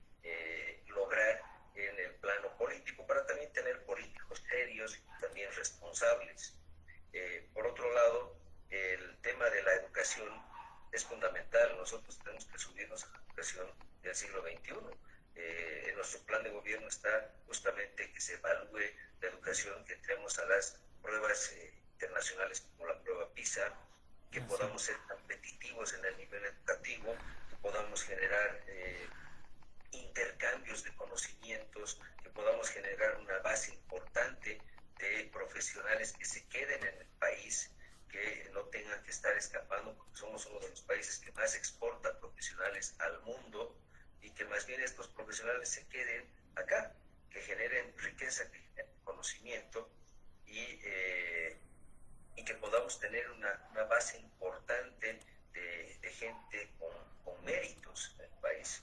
lograr en el plano político, para también tener políticos serios y también responsables. Por otro lado, el tema de la educación es fundamental. Nosotros tenemos que subirnos a la educación del siglo XXI. En nuestro plan de gobierno está justamente que se evalúe la educación, que entremos a las pruebas internacionales como la prueba PISA, que podamos ser competitivos en el nivel educativo, que podamos generar intercambios de conocimientos, que podamos generar una base importante de profesionales que se queden en el país, que no tengan que estar escapando, porque somos uno de los países que más exporta profesionales al mundo, y que más bien estos profesionales se queden acá, que generen riqueza, que generen conocimiento, y que podamos tener una base importante de gente con méritos en el país.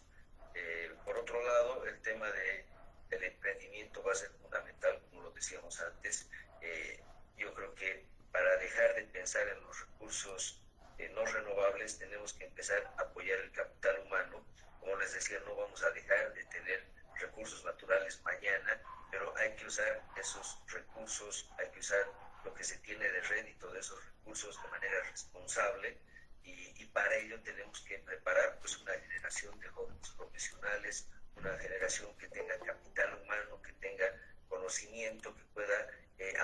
Por otro lado, el tema del emprendimiento va a ser fundamental, como lo decíamos antes. Yo creo que para dejar de pensar en los recursos no renovables, tenemos que empezar a apoyar el capital humano. Como les decía, no vamos a dejar de tener recursos naturales mañana, pero hay que usar esos recursos, hay que usar lo que se tiene de rédito de esos recursos de manera responsable, y para ello tenemos que preparar pues una generación de jóvenes profesionales, una generación que tenga capital humano, que tenga conocimiento, que pueda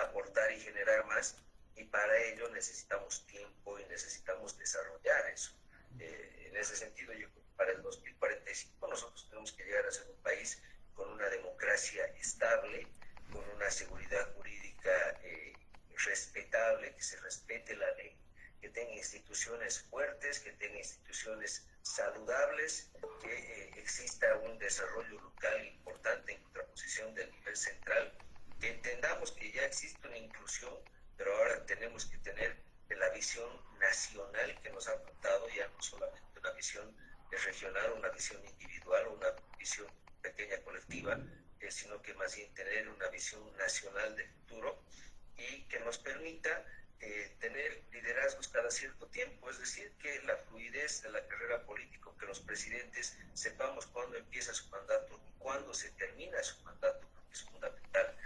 aportar y generar más, y para ello necesitamos tiempo y necesitamos desarrollar eso. En ese sentido, yo creo que para el 2045 nosotros tenemos que llegar a ser un país con una democracia estable, con una seguridad jurídica respetable, que se respete la ley, que tenga instituciones fuertes, que tenga instituciones saludables, que exista un desarrollo local importante en contraposición del nivel central, que entendamos que ya existe una inclusión, pero ahora tenemos que tener la visión nacional que nos ha faltado, ya no solamente una visión regional, una visión individual, una visión pequeña colectiva, sino que más bien tener una visión nacional de futuro y que nos permita tener liderazgos cada cierto tiempo, es decir, que la fluidez de la carrera política, que los presidentes sepamos cuándo empieza su mandato y cuándo se termina su mandato, porque es fundamental.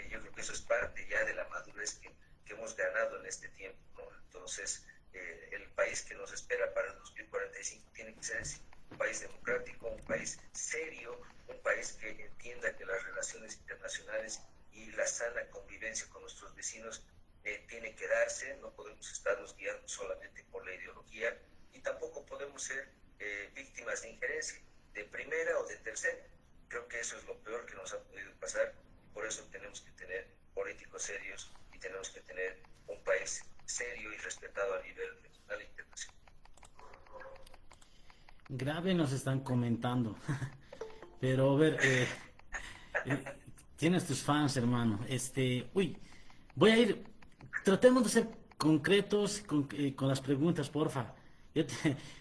Yo creo que eso es parte ya de la madurez que hemos ganado en este tiempo, ¿no? Entonces, el país que nos espera para el 2045 tiene que ser un país democrático, un país serio, un país que entienda que las relaciones internacionales y la sana convivencia con nuestros vecinos tiene que darse. No podemos estarnos guiando solamente por la ideología y tampoco podemos ser víctimas de injerencia de primera o de tercera. Creo que eso es lo peor que nos ha podido pasar y por eso tenemos que tener políticos serios y tenemos que tener un país serio y respetado a nivel nacional e internacional. Grave nos están comentando. Pero a ver, tienes tus fans, hermano. Voy a ir, tratemos de ser concretos con las preguntas, porfa.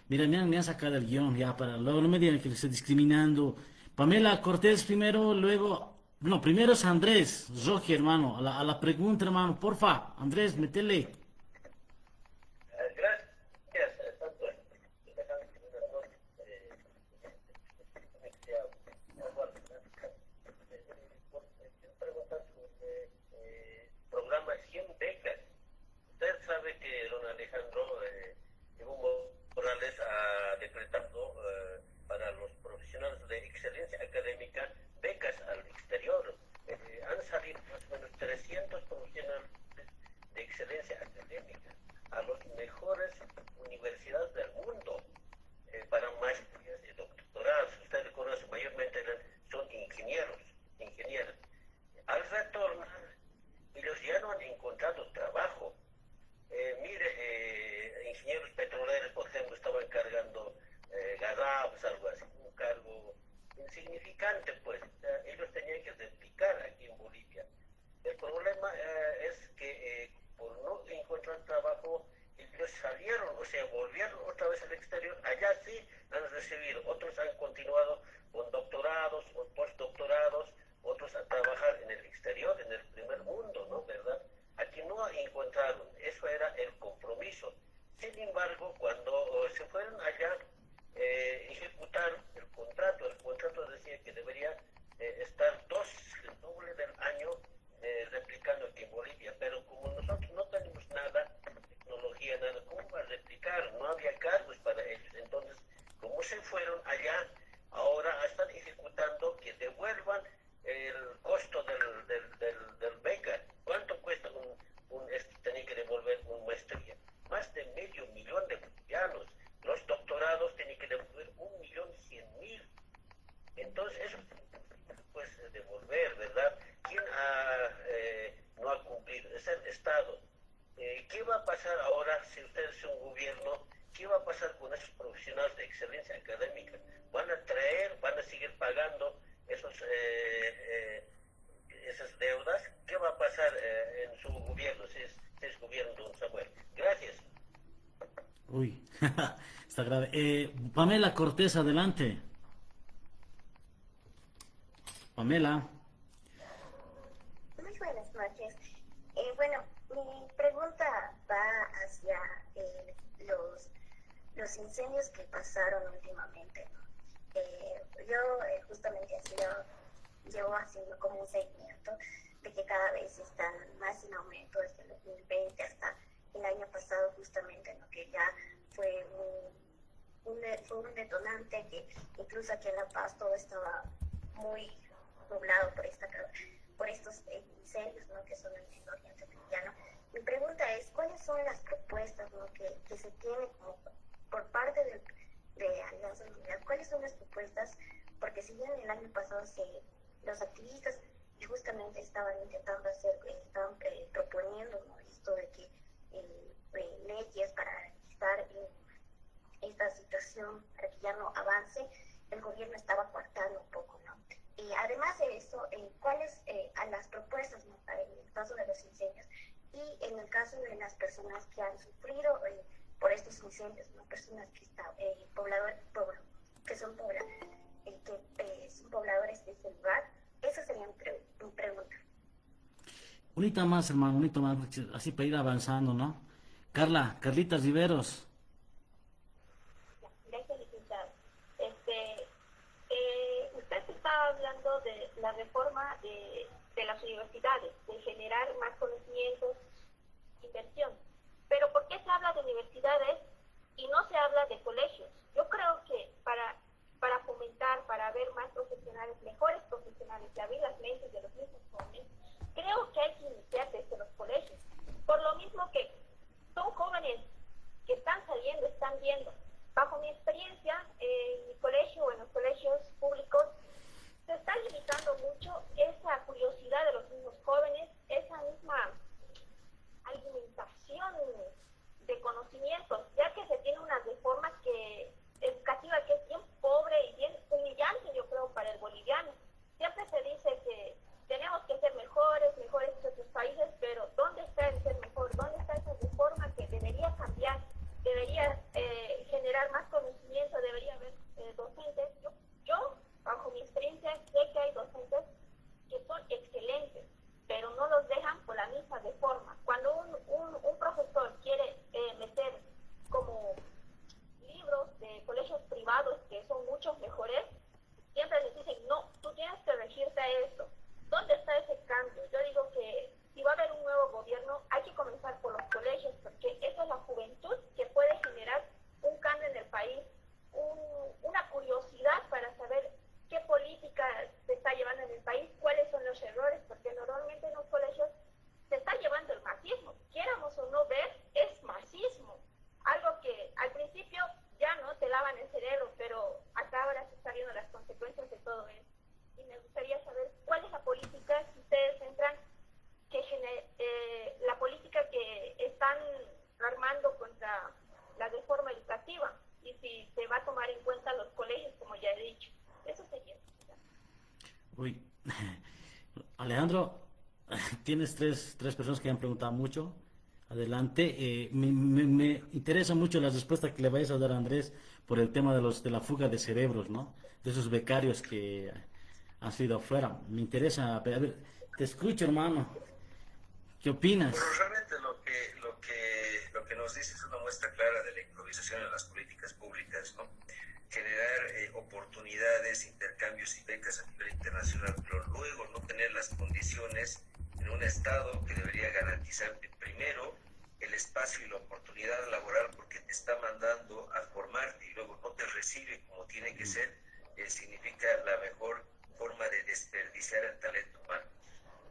Mira, me han sacado el guión ya para luego no me digan que le estoy discriminando. Pamela Cortés primero, luego, no, primero es Andrés, Roque, hermano, a la pregunta, hermano, porfa, Andrés, métele. Gracias, tanto Alejandro, buenas noches. Quiero preguntar sobre el programa 100 becas. Usted sabe que don Alejandro Evo Morales ha decretado para los profesionales de excelencia académica becas al exterior. Han salido más o menos 300 profesionales de excelencia académica a las mejores universidades del mundo para maestrías y doctorados. Ustedes conocen, mayormente son ingenieros. Al retornar, ellos ya no han encontrado trabajo. Ingenieros petroleros, por ejemplo, estaban cargando garrafas, algo así, un cargo insignificante, pues. Ellos tenían que replicar aquí en Bolivia. El problema es que por no encontrar trabajo, ellos salieron, o sea, volvieron otra vez al exterior. Allá sí han recibido, otros han continuado con doctorados o postdoctorados, otros a trabajar en el exterior, en el primer mundo, ¿no? ¿Verdad? Aquí no encontraron, eso era el compromiso. Sin embargo, cuando se fueron allá, ejecutaron el contrato decía que debería estar el doble del año replicando aquí en Bolivia, pero como nosotros no tenemos nada, tecnología, nada, ¿cómo va a replicar? No había cargos para ellos. Entonces, como se fueron allá, ahora están ejecutando que devuelvan el costo del beca. ¿Cuánto cuesta tener que devolver una maestría? Más de $500,000 de bolivianos. Los doctorados tienen que devolver 1.100.000. Entonces, eso pues devolver, ¿verdad? ¿Quién no ha cumplido? Es el Estado. ¿Qué va a pasar ahora si ustedes son gobierno? ¿Qué va a pasar con esos profesionales de excelencia académica? ¿Van a seguir pagando esas deudas? ¿Qué va a pasar en su gobierno, si es gobierno de don Samuel? Gracias. Uy, está grave. Pamela Cortés, adelante. Pamela. Muy buenas noches. Bueno, mi pregunta va hacia los incendios que pasaron últimamente. Yo justamente llevo haciendo como un seguimiento de que cada vez están más en aumento desde el 2020 hasta el año pasado, justamente, ¿no? Que ya fue un detonante que incluso aquí en La Paz todo estaba muy nublado por estos incendios, ¿no? Que son en el oriente boliviano. Mi pregunta es, ¿cuáles son las propuestas, ¿no? que se tienen como por parte de Alianza Mundial? ¿Cuáles son las propuestas? Porque si bien el año pasado los activistas y justamente estaban intentando hacer, estaban proponiendo, ¿no?, esto de que leyes para estar esta situación, para que ya no avance. El gobierno estaba coartando un poco, ¿no? Y además de eso, ¿cuáles a las propuestas, ¿no?, en el caso de los incendios y en el caso de las personas que han sufrido por estos incendios, ¿no?, personas que están que son pobladores de ese lugar? Esa sería mi pregunta. Unita más, hermano, unita más, así para ir avanzando, ¿no? Carlita Riveros. Gracias, licenciado. Usted estaba hablando de la reforma de las universidades, de generar más conocimientos, inversión. Pero ¿por qué se habla de universidades y no se habla de colegios? Yo creo que para fomentar, para ver más profesionales, mejores profesionales, y abrir las mentes de los mismos jóvenes, creo que hay que iniciar desde los colegios. Por lo mismo que son jóvenes que están saliendo, están viendo. Bajo mi experiencia, en mi colegio o en los colegios públicos, se está limitando mucho esa curiosidad de los mismos jóvenes, esa misma alimentación de conocimientos, ya que se tiene una reforma educativa que es bien pobre y bien humillante, yo creo, para el boliviano. Siempre se dice que tenemos que ser mejores que otros países, pero ¿dónde está el ser mejor? ¿Dónde está esa reforma que debería cambiar? Debería generar más conocimiento, debería haber docentes. Yo, bajo mi experiencia, sé que hay docentes que son excelentes, pero no los dejan por la misma reforma. Cuando un profesor quiere meter como libros de colegios privados, que son muchos mejores, siempre les dicen, no, tú tienes que regirte a esto. ¿Dónde está ese cambio? Yo digo que si va a haber un nuevo gobierno, hay que comenzar por los colegios, porque esa es la juventud que puede generar un cambio en el país, una curiosidad para saber qué política se está llevando en el país, cuáles son los errores, porque normalmente en los colegios se está llevando el marxismo. Quieramos o no ver, es marxismo. Algo que al principio ya no te lavan el cerebro, pero acá ahora se están viendo las consecuencias de todo eso. Y me gustaría saber cuál es la política que ustedes centran, la política que están armando contra la reforma educativa, y si se va a tomar en cuenta los colegios, como ya he dicho. Eso sería. Uy, Alejandro, tienes tres personas que han preguntado mucho. Adelante. Me interesa mucho la respuesta que le vayas a dar a Andrés por el tema de la fuga de cerebros, ¿no? De esos becarios que han sido afuera. Me interesa, a ver, te escucho, hermano. ¿Qué opinas? Bueno, realmente lo que nos dice es una muestra clara de la improvisación en las políticas públicas, ¿no? Generar oportunidades, intercambios y becas a nivel internacional, pero luego no tener las condiciones en un Estado que debería garantizarte primero el espacio y la oportunidad laboral, porque te está mandando a formarte y luego no te recibe como tiene que ser, significa la mejor forma de desperdiciar el talento humano.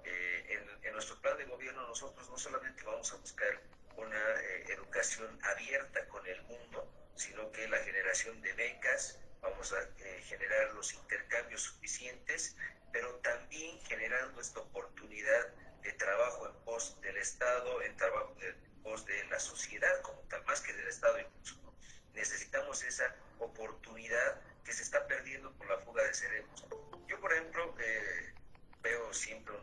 En nuestro plan de gobierno nosotros no solamente vamos a buscar una educación abierta con el mundo, sino que la generación de becas, vamos a generar los intercambios suficientes, pero también generando esta oportunidad de trabajo en pos del Estado, en pos de la sociedad como tal, más que del Estado incluso, ¿no? Necesitamos esa oportunidad que se está perdiendo por la fuga de cerebros. Yo, por ejemplo, veo siempre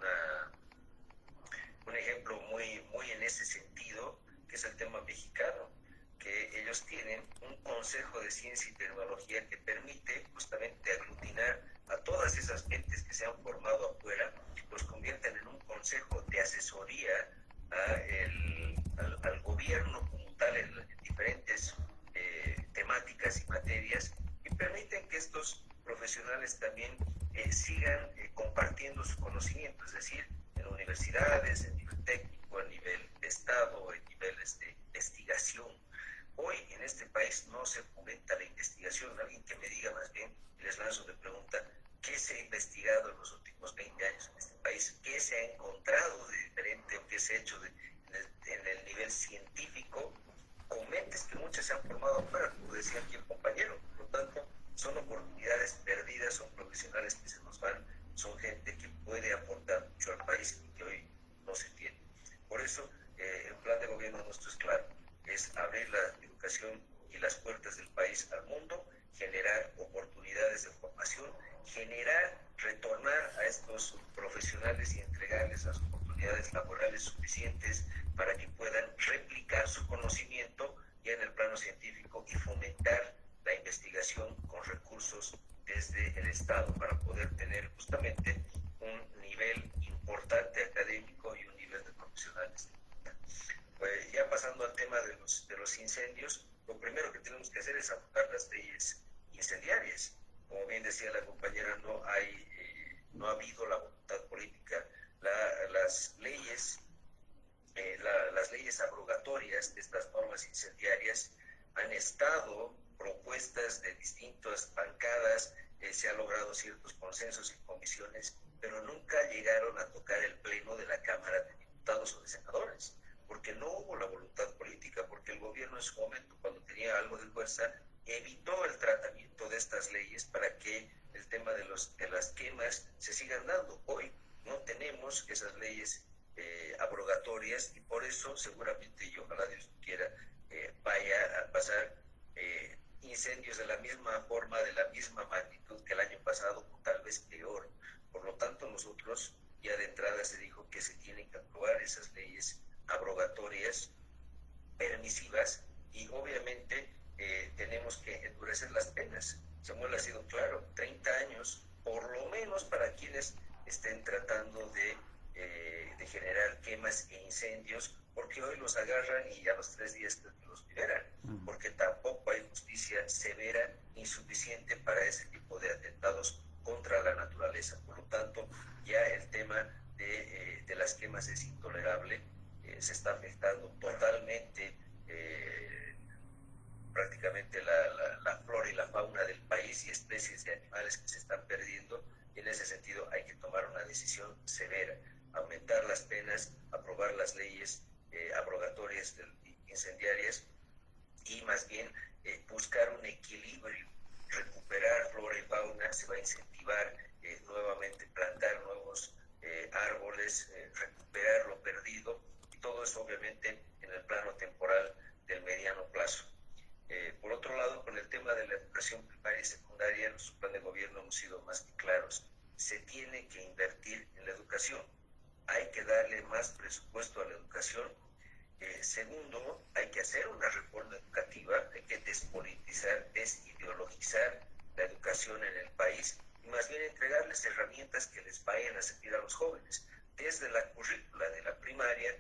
un ejemplo muy en ese sentido, que es el tema mexicano, que ellos tienen un consejo de ciencia y tecnología que permite justamente aglutinar a todas esas mentes que se han formado afuera, los convierten en un consejo de asesoría al gobierno como tal en diferentes temáticas y materias, y permiten que estos profesionales también sigan compartiendo su conocimiento, es decir, en universidades, en nivel técnico, a nivel de Estado, en niveles de investigación. Hoy en este país no se fomenta la investigación. Alguien que me diga más bien, les lanzo de pregunta, ¿qué se ha investigado en los últimos 20 años en este país? ¿Qué se ha encontrado de diferente o qué se ha hecho en el nivel científico con mentes que muchas se han formado afuera, como decía aquí el compañero? Por lo tanto, son oportunidades perdidas, son profesionales que se nos van, son gente que puede aportar educación y las puertas del país al mundo, generar oportunidades de formación, retornar a estos profesionales y entregarles las oportunidades laborales suficientes para que puedan replicar su conocimiento ya en el plano científico y fomentar la investigación con recursos desde el Estado para poder tener justamente un nivel importante académico y un nivel de profesionales. Pues ya pasando al tema de los incendios, lo primero que tenemos que hacer es aplicar las leyes incendiarias. Como bien decía la compañera, no ha habido la voluntad política. Las leyes abrogatorias de estas normas incendiarias han estado propuestas de distintas bancadas, se han logrado ciertos consensos y comisiones, pero nunca llegaron a tocar el pleno de la Cámara de Diputados o de Senadores, porque no hubo la voluntad política, porque el gobierno en su momento, cuando tenía algo de fuerza, evitó el tratamiento de estas leyes para que el tema de las quemas se sigan dando. Hoy no tenemos esas leyes abrogatorias y por eso seguramente, y ojalá Dios quiera, vaya a pasar incendios de la misma forma, de la misma magnitud que el año pasado, o tal vez peor. Por lo tanto, nosotros ya de entrada se dijo que se tienen que aprobar esas leyes abrogatorias permisivas y obviamente tenemos que endurecer las penas. Samuel ha sido claro, 30 años por lo menos para quienes estén tratando de generar quemas e incendios, porque hoy los agarran y a los 3 días los liberan, porque tampoco hay justicia severa ni suficiente para ese tipo de atentados contra la naturaleza. Por lo tanto, ya el tema de las quemas es intolerable, se está afectando totalmente prácticamente la flora y la fauna del país y especies de animales que se están perdiendo, y en ese sentido hay que tomar una decisión severa, aumentar las penas, aprobar las leyes abrogatorias incendiarias y más bien buscar un equilibrio, recuperar flora y fauna, se va a incentivar nuevamente plantar nuevos árboles, recuperar lo perdido, y todo eso obviamente en el plano temporal del mediano plazo. Por otro lado, con el tema de la educación primaria y secundaria, en nuestro plan de gobierno hemos sido más que claros. Se tiene que invertir en la educación. Hay que darle más presupuesto a la educación. Segundo, hay que hacer una reforma educativa, hay que despolitizar, desideologizar la educación en el país y más bien entregarles herramientas que les vayan a servir a los jóvenes. Desde la currícula de la primaria,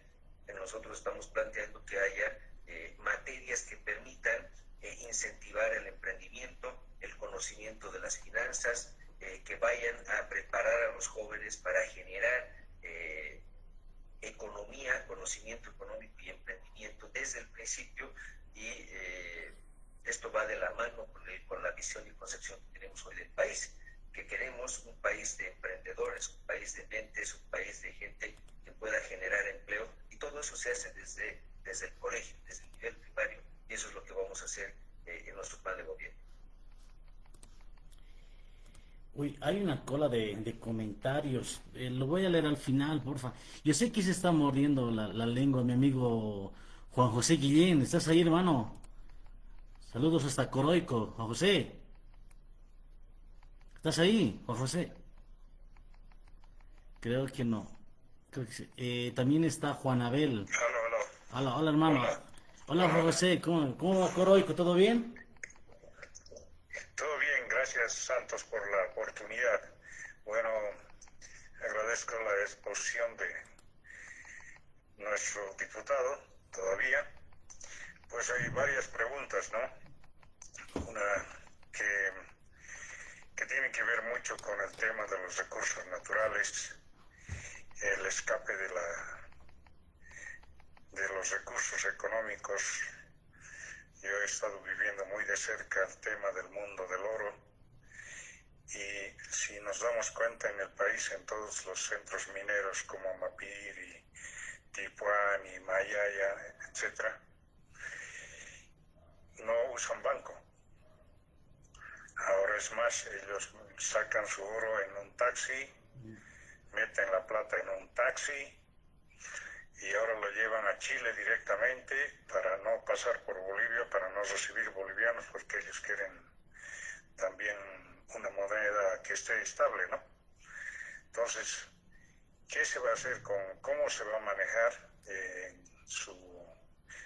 nosotros estamos planteando que haya materias que permitan incentivar el emprendimiento, el conocimiento de las finanzas, que vayan a preparar a los jóvenes para generar economía, conocimiento económico y emprendimiento desde el principio, y esto va de la mano con la visión y concepción que tenemos hoy del país, que queremos un país de emprendedores, un país de mentes, un país de gente que pueda generar empleo, y todo eso se hace desde el colegio, desde el nivel primario, y eso es lo que vamos a hacer en nuestro plan de gobierno. Uy, hay una cola de comentarios. Lo voy a leer al final, porfa. Yo sé que se está mordiendo la lengua mi amigo Juan José Guillén. ¿Estás ahí, hermano? Saludos hasta Coroico, Juan José. ¿Estás ahí, Juan José? Creo que no. Creo que sí. También está Juan Abel. Hola, Hola, hermano. Hola, Juan José. ¿Cómo va Coroico? ¿Todo bien? todo bien, gracias Santos por la oportunidad. Bueno, agradezco la exposición de nuestro diputado todavía. Pues hay varias preguntas, ¿no? Una que tiene que ver mucho con el tema de los recursos naturales, el escape de los recursos económicos. Yo he estado viviendo muy de cerca el tema del mundo del oro, y si nos damos cuenta en el país, en todos los centros mineros como Mapiri, Tipuán y Mayaya, etcétera, no usan banco. Ahora es más, ellos sacan su oro en un taxi, meten la plata en un taxi y ahora lo llevan a Chile directamente para no pasar por Bolivia, para no no recibir bolivianos porque ellos quieren también una moneda que esté estable, ¿no? Entonces, ¿qué se va a hacer cómo se va a manejar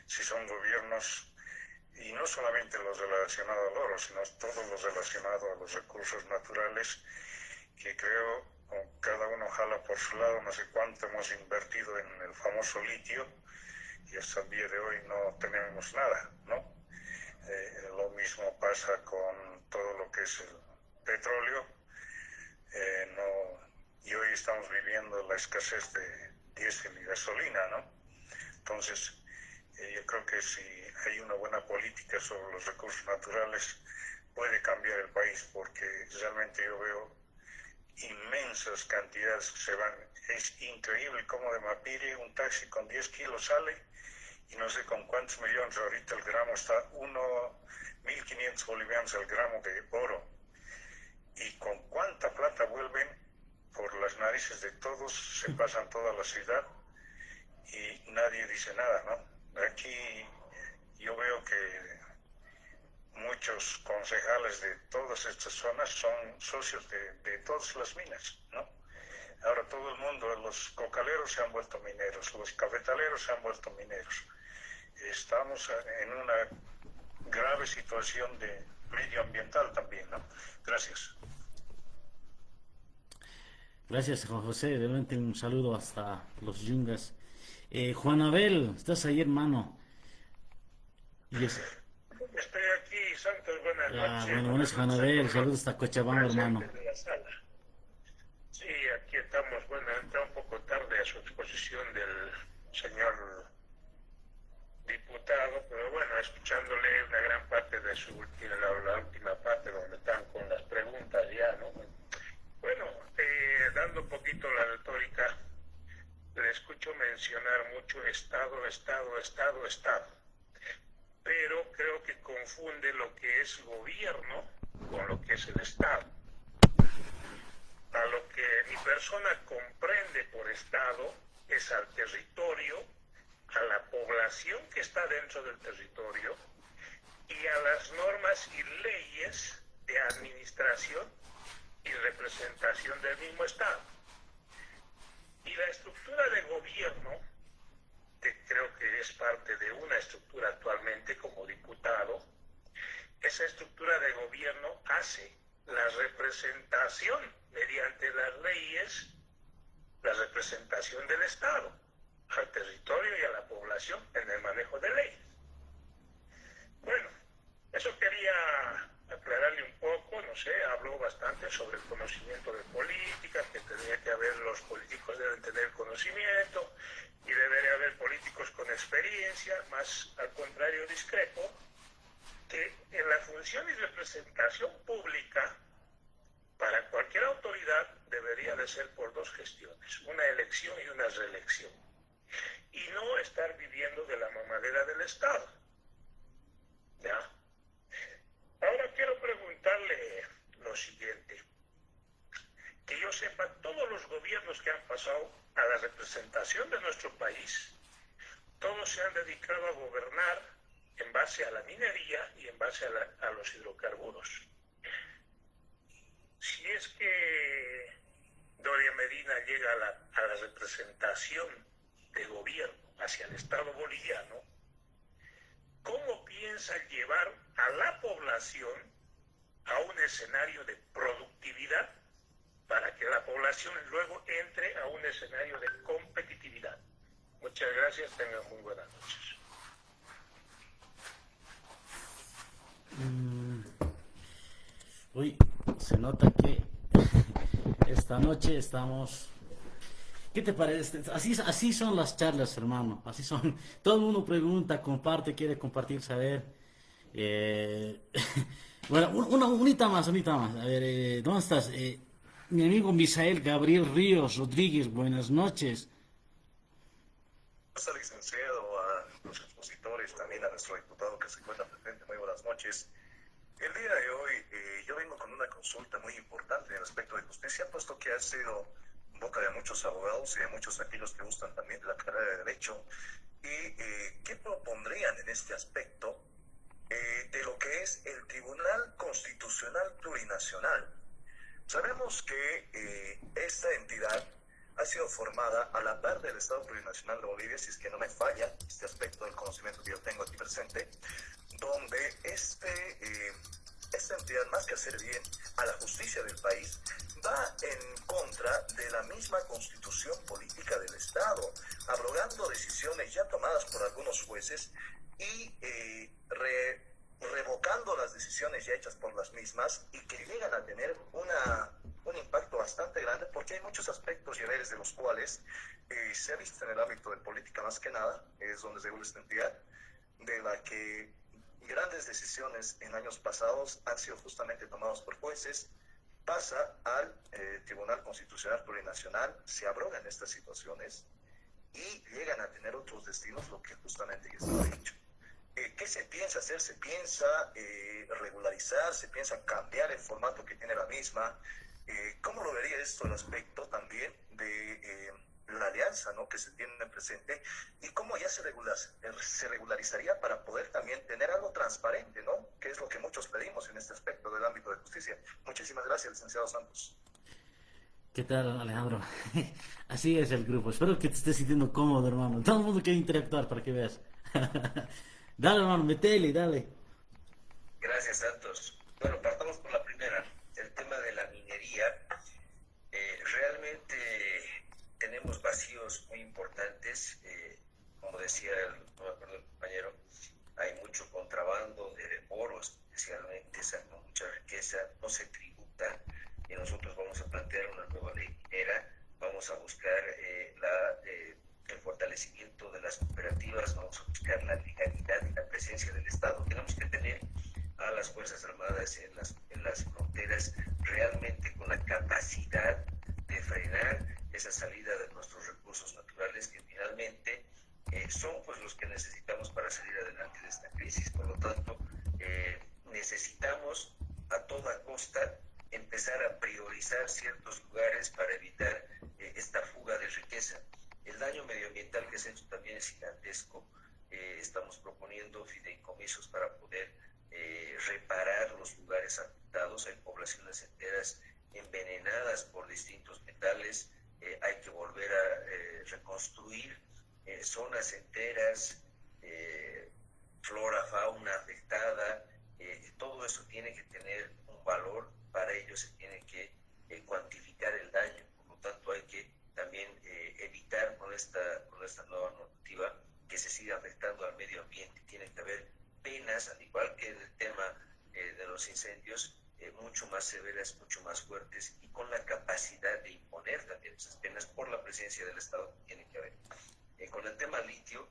si son gobiernos, y no solamente los relacionados al oro, sino todos los relacionados a los recursos naturales, que creo cada uno jala por su lado? No sé cuánto hemos invertido en el famoso litio y hasta el día de hoy no tenemos nada, ¿no? Lo mismo pasa con todo lo que es el petróleo, y hoy estamos viviendo la escasez de diésel y gasolina, ¿no? Entonces, yo creo que si hay una buena política sobre los recursos naturales, puede cambiar el país, porque realmente yo veo inmensas cantidades que se van. Es increíble cómo de Mapire un taxi con 10 kilos sale y no sé con cuántos millones. Ahorita el gramo está 1.500 bolivianos el gramo de oro. Y con cuánta plata vuelven por las narices de todos, se pasan toda la ciudad y nadie dice nada, ¿no? Aquí yo veo que muchos concejales de todas estas zonas son socios de todas las minas, ¿no? Ahora todo el mundo, los cocaleros se han vuelto mineros, los cafetaleros se han vuelto mineros. Estamos en una grave situación de medioambiental también, ¿no? Gracias. Gracias, Juan José. Realmente un saludo hasta los Yungas. Juan Abel, ¿estás ahí, hermano? Estoy aquí, Santos, buenas noches. Bueno, buenas, Juan Abel, saludos hasta Cochabamba, hermano. Sí, aquí estamos. Bueno, entré un poco tarde a su exposición del señor diputado, pero bueno, escuchándole una gran parte de la última parte donde están con las preguntas ya, ¿no? Bueno, dando un poquito la retórica, le escucho mencionar mucho Estado, Estado, Estado, Estado, pero creo que confunde lo que es gobierno con lo que es el Estado. A lo que mi persona comprende por Estado es al territorio, a la población que está dentro del territorio y a las normas y leyes de administración y representación del mismo Estado. Y la estructura de gobierno, que creo que es parte de una estructura actualmente como diputado, esa estructura de gobierno hace la representación mediante las leyes, la representación del Estado al territorio y a la población en el manejo de leyes. Bueno, eso quería aclararle un poco, no sé, habló bastante sobre el conocimiento de política, que tenía que haber, los políticos deben tener conocimiento y debería haber políticos con experiencia, más al contrario discrepo, que en la función y representación pública para cualquier autoridad debería de ser por dos gestiones, una elección y una reelección, y no estar viviendo de la mamadera del Estado. ¿Ya? Ahora quiero preguntarle lo siguiente. Que yo sepa, todos los gobiernos que han pasado a la representación de nuestro país, todos se han dedicado a gobernar en base a la minería y en base a los hidrocarburos. Si es que Doria Medina llega a la representación de gobierno hacia el Estado boliviano, ¿cómo piensa llevar a la población a un escenario de productividad para que la población luego entre a un escenario de competitividad? Muchas gracias, tengan muy buenas noches. Uy, se nota que esta noche estamos... ¿Qué te parece? Así son las charlas, hermano. Así son. Todo el mundo pregunta, comparte, quiere compartir, saber. Bueno, una unita más. A ver, ¿dónde estás? Mi amigo Misael Gabriel Ríos Rodríguez, buenas noches. Gracias, licenciado, a los expositores, también a nuestro diputado que se encuentra presente. Muy buenas noches. El día de hoy yo vengo con una consulta muy importante en el aspecto de justicia, puesto que ha sido boca de muchos abogados y de muchos aquellos que gustan también de la carrera de Derecho. ¿Y qué propondrían en este aspecto? de lo que es el Tribunal Constitucional Plurinacional. Sabemos que esta entidad ha sido formada a la par del Estado Plurinacional de Bolivia, si es que no me falla este aspecto del conocimiento que yo tengo aquí presente, donde esta entidad, más que hacer bien a la justicia del país, va en contra de la misma constitución política del Estado, abrogando decisiones ya tomadas por algunos jueces y revocando las decisiones ya hechas por las mismas, y que llegan a tener un impacto bastante grande, porque hay muchos aspectos y redes de los cuales se ha visto en el ámbito de política más que nada, es donde se regula esta entidad, de la que grandes decisiones en años pasados han sido justamente tomadas por jueces, pasa al Tribunal Constitucional Plurinacional, se abrogan estas situaciones y llegan a tener otros destinos, lo que justamente ya estaba dicho. ¿Qué se piensa hacer? Se piensa regularizar, se piensa cambiar el formato que tiene la misma. ¿Cómo lo vería esto el aspecto también de la alianza, ¿no?, que se tiene presente, y cómo ya se regularizaría para poder también tener algo transparente, ¿no?, que es lo que muchos pedimos en este aspecto del ámbito de justicia? Muchísimas gracias, licenciado Santos. ¿Qué tal, Alejandro? Así es el grupo. Espero que te estés sintiendo cómodo, hermano. Todo el mundo quiere interactuar para que veas. Dale, hermano, metele, dale. Gracias, Santos. Bueno, partamos por la primera. El tema de la minería. Realmente tenemos vacíos muy importantes. Como decía no me acuerdo el compañero, hay mucho contrabando de oro, especialmente, saca mucha riqueza, no se tributa, y nosotros vamos a plantear una nueva ley minera. Vamos a buscar el fortalecimiento de las cooperativas, vamos a buscar la legalidad y la presencia del Estado. Tenemos que tener a las Fuerzas Armadas en las fronteras realmente con la capacidad de frenar esa salida de nuestros recursos naturales, que finalmente son pues los que necesitamos para salir adelante de esta crisis. Por lo tanto, necesitamos a toda costa empezar a priorizar ciertos lugares para evitar esta fuga de riqueza. El daño medioambiental que se ha hecho también es gigantesco. Estamos proponiendo fideicomisos para poder reparar los lugares afectados. Hay poblaciones enteras envenenadas por distintos metales. Hay que volver a reconstruir zonas enteras, flora, fauna afectada. Todo eso tiene que tener un valor. Para ello se tiene que cuantificar el daño. Por lo tanto, hay que también evitar con esta nueva normativa que se siga afectando al medio ambiente. Tiene que haber penas, al igual que en el tema de los incendios, mucho más severas, mucho más fuertes, y con la capacidad de imponer también esas penas por la presencia del Estado que tiene que haber. Con el tema litio,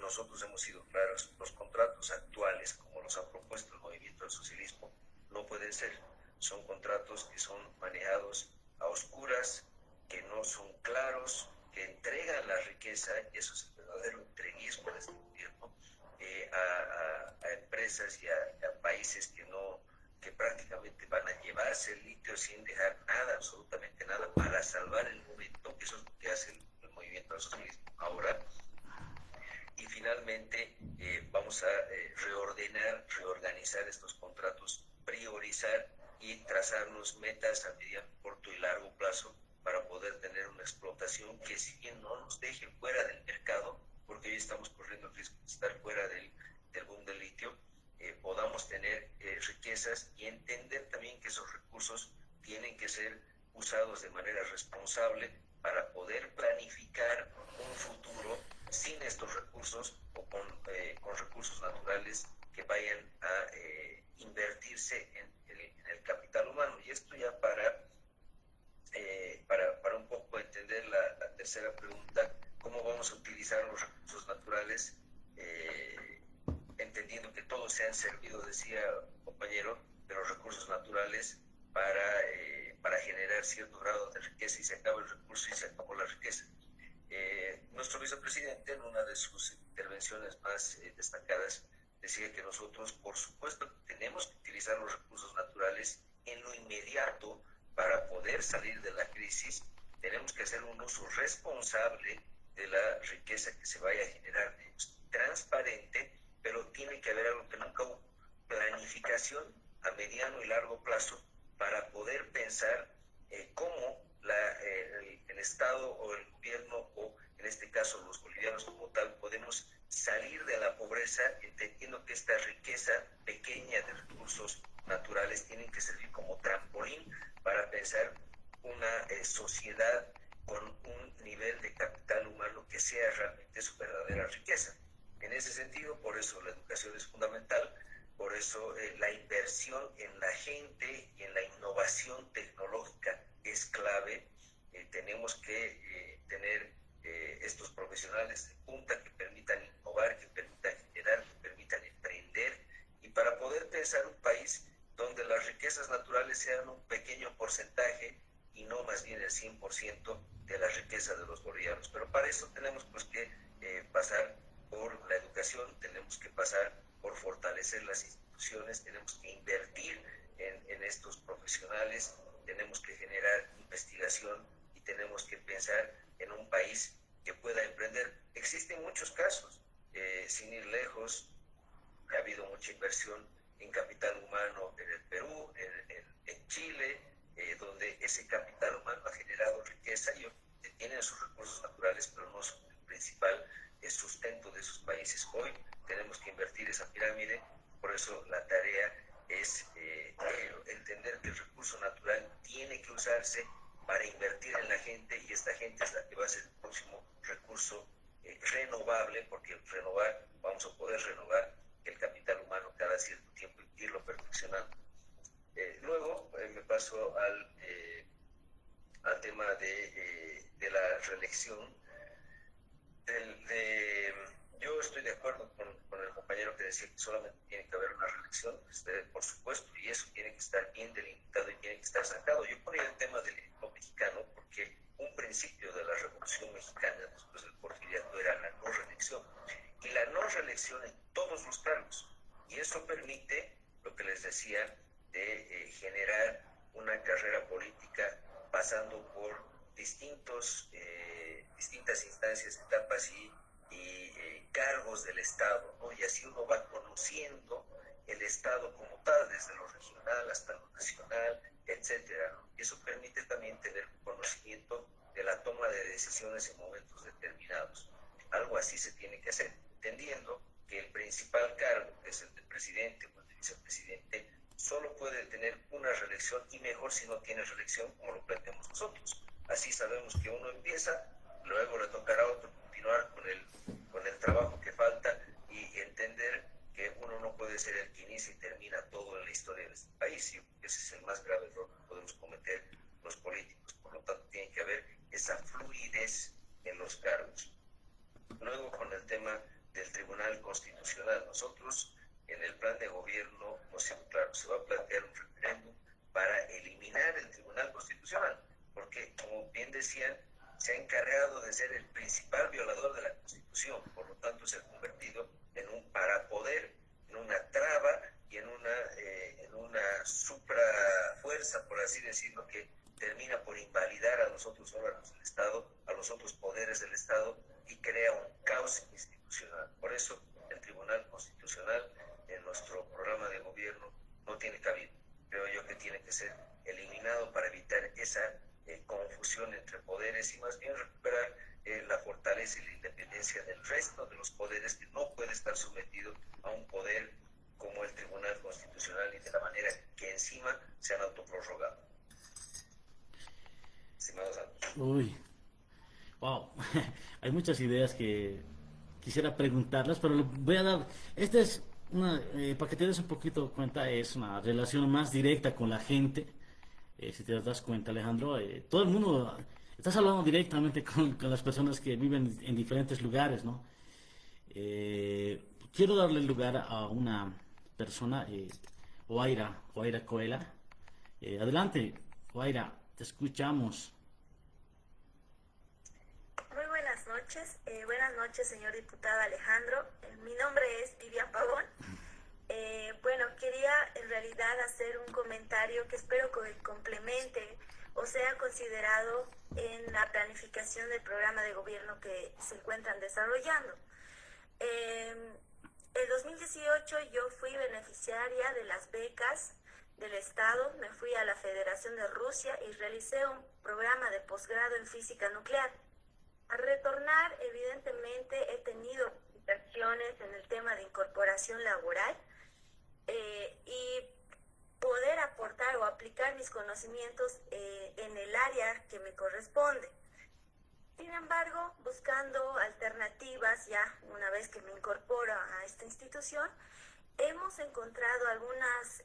nosotros hemos sido claros: los contratos actuales, como los ha propuesto el movimiento del socialismo, no pueden ser. Son contratos que son manejados a oscuras, que no son claros, que entregan la riqueza, y eso es el verdadero entreguismo de este gobierno, a empresas y a países que prácticamente van a llevarse el litio sin dejar nada, absolutamente nada, para salvar el momento. Eso es lo que hace el movimiento del socialismo ahora. Y finalmente vamos a reorganizar estos contratos, priorizar y trazarnos metas a mediano, corto y largo plazo para poder tener una explotación que, si bien no nos deje fuera del mercado, porque hoy estamos corriendo el riesgo de estar fuera del boom del litio, podamos tener riquezas, y entender también que esos recursos tienen que ser usados de manera responsable para poder planificar un futuro sin estos recursos, o con recursos naturales que vayan a invertirse en el capital humano. Y esto ya para un poco entender la tercera pregunta: ¿cómo vamos a utilizar los recursos naturales? Entendiendo que todos se han servido, decía compañero, de los recursos naturales para generar cierto grado de riqueza, y se acaba el recurso y se acabó la riqueza. Nuestro vicepresidente, en una de sus intervenciones más destacadas, decía que nosotros, por supuesto, tenemos que utilizar los recursos naturales en lo inmediato para poder salir de la crisis. Tenemos que hacer un uso responsable de la riqueza que se vaya a generar, transparente, pero tiene que haber algo que nunca hubo: plazo para poder pensar cómo el Estado o el gobierno, o en este caso los bolivianos como tal, podemos salir de la pobreza, entendiendo que esta riqueza pequeña de recursos naturales tienen que servir como trampolín para pensar una sociedad con un nivel de capital humano que sea realmente su verdadera riqueza. En ese sentido, por eso la educación es fundamental, por eso la inversión en la gente y en la innovación tecnológica es clave. Tenemos que tener estos profesionales de punta que permitan innovar, que permitan generar, que permitan emprender, y para poder pensar un país donde las riquezas naturales sean un pequeño porcentaje y no más bien el 100% de la riqueza de los bolivianos. Pero para eso tenemos pues que pasar por la educación, tenemos que pasar por fortalecer las instituciones, tenemos que invertir en estos profesionales, tenemos que generar investigación y tenemos que pensar en un país que pueda emprender. Existen muchos casos, sin ir lejos, ha habido mucha inversión en capital humano en el Perú, en Chile, donde ese capital humano ha generado riqueza y tienen sus recursos naturales, pero no son el principal sustento de sus países. Hoy tenemos que invertir esa pirámide, por eso la tarea es entender que el recurso natural tiene que usarse para invertir en la gente, y esta gente es la que va a ser el próximo recurso renovable, porque vamos a poder renovar el capital humano cada cierto tiempo y irlo perfeccionando. Luego me paso al tema de la reelección. Yo estoy de acuerdo con el compañero que decía que solamente tiene que haber una reelección, por supuesto, y eso tiene que estar bien delimitado y tiene que estar sacado. Yo ponía el tema del ejemplo mexicano porque un principio de la Revolución Mexicana después del Porfiriato era la no reelección, y la no reelección en todos los cargos, y eso permite, lo que les decía, de generar una carrera política pasando por distintas instancias, etapas y cargos del Estado, ¿no? Y así uno va conociendo el Estado como tal, desde lo regional hasta lo nacional, etcétera, ¿no? Y eso permite también tener conocimiento de la toma de decisiones en momentos determinados. Algo así se tiene que hacer, entendiendo que el principal cargo, que es el del presidente o el del vicepresidente, solo puede tener una reelección, y mejor si no tiene reelección, como lo planteamos nosotros. Así sabemos que uno empieza, luego le tocará a otro continuar con el trabajo que falta, y entender que uno no puede ser el que inicia y termina todo en la historia de este país. Y ese es el más grave error que podemos cometer los políticos. Por lo tanto, tiene que haber esa fluidez en los cargos. Luego, con el tema del Tribunal Constitucional, nosotros en el plan de gobierno, claro, se va a plantear un referéndum para eliminar el Tribunal Constitucional, porque, como bien decían, se ha encargado de ser el principal violador de la Constitución. Por lo tanto, se ha convertido en un parapoder, en una traba y en una suprafuerza, por así decirlo, que termina por invalidar a los otros órganos del Estado, a los otros poderes del Estado, y crea un caos institucional. Por eso, el Tribunal Constitucional en nuestro programa de gobierno no tiene cabida. Creo yo que tiene que ser eliminado para evitar esa confusión entre poderes, y más bien recuperar la fortaleza y la independencia del resto de los poderes, que no puede estar sometido a un poder como el Tribunal Constitucional, y de la manera que encima se han autoprorrogado. Estimados amigos. Uy, wow, hay muchas ideas que quisiera preguntarlas, pero voy a dar, esta es una, para que te des un poquito cuenta, es una relación más directa con la gente. Si te das cuenta, Alejandro, todo el mundo, estás hablando directamente con las personas que viven en diferentes lugares, ¿no? Quiero darle lugar a una persona, Oaira Coela. Adelante, Oaira, te escuchamos. Muy buenas noches. Buenas noches, señor diputado Alejandro. Mi nombre es Vivian Pavón. Bueno, quería en realidad hacer un comentario que espero que complemente o sea considerado en la planificación del programa de gobierno que se encuentran desarrollando. En 2018 yo fui beneficiaria de las becas del Estado, me fui a la Federación de Rusia y realicé un programa de posgrado en física nuclear. Al retornar, evidentemente, he tenido inversiones en el tema de incorporación laboral y poder aportar o aplicar mis conocimientos en el área que me corresponde. Sin embargo, buscando alternativas, ya una vez que me incorporo a esta institución, hemos encontrado algunas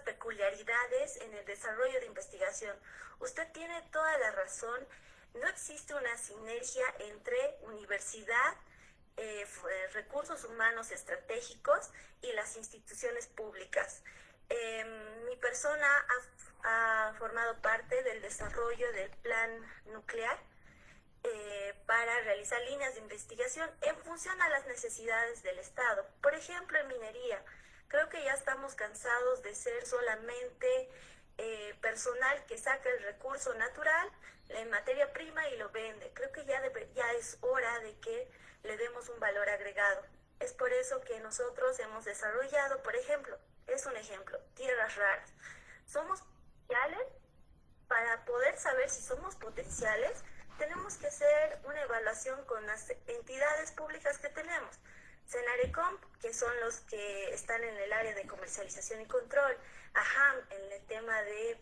peculiaridades en el desarrollo de investigación. Usted tiene toda la razón, no existe una sinergia entre universidad, recursos humanos estratégicos y las instituciones públicas. Mi persona ha formado parte del desarrollo del plan nuclear para realizar líneas de investigación en función a las necesidades del Estado. Por ejemplo, en minería, creo que ya estamos cansados de ser solamente personal que saca el recurso natural, la materia prima y lo vende. Creo que ya es hora de que le demos un valor agregado. Es por eso que nosotros hemos desarrollado, por ejemplo, es un ejemplo, tierras raras. Somos potenciales. Para poder saber si somos potenciales, tenemos que hacer una evaluación con las entidades públicas que tenemos. Senarecom, que son los que están en el área de comercialización y control, AHAM, en el tema de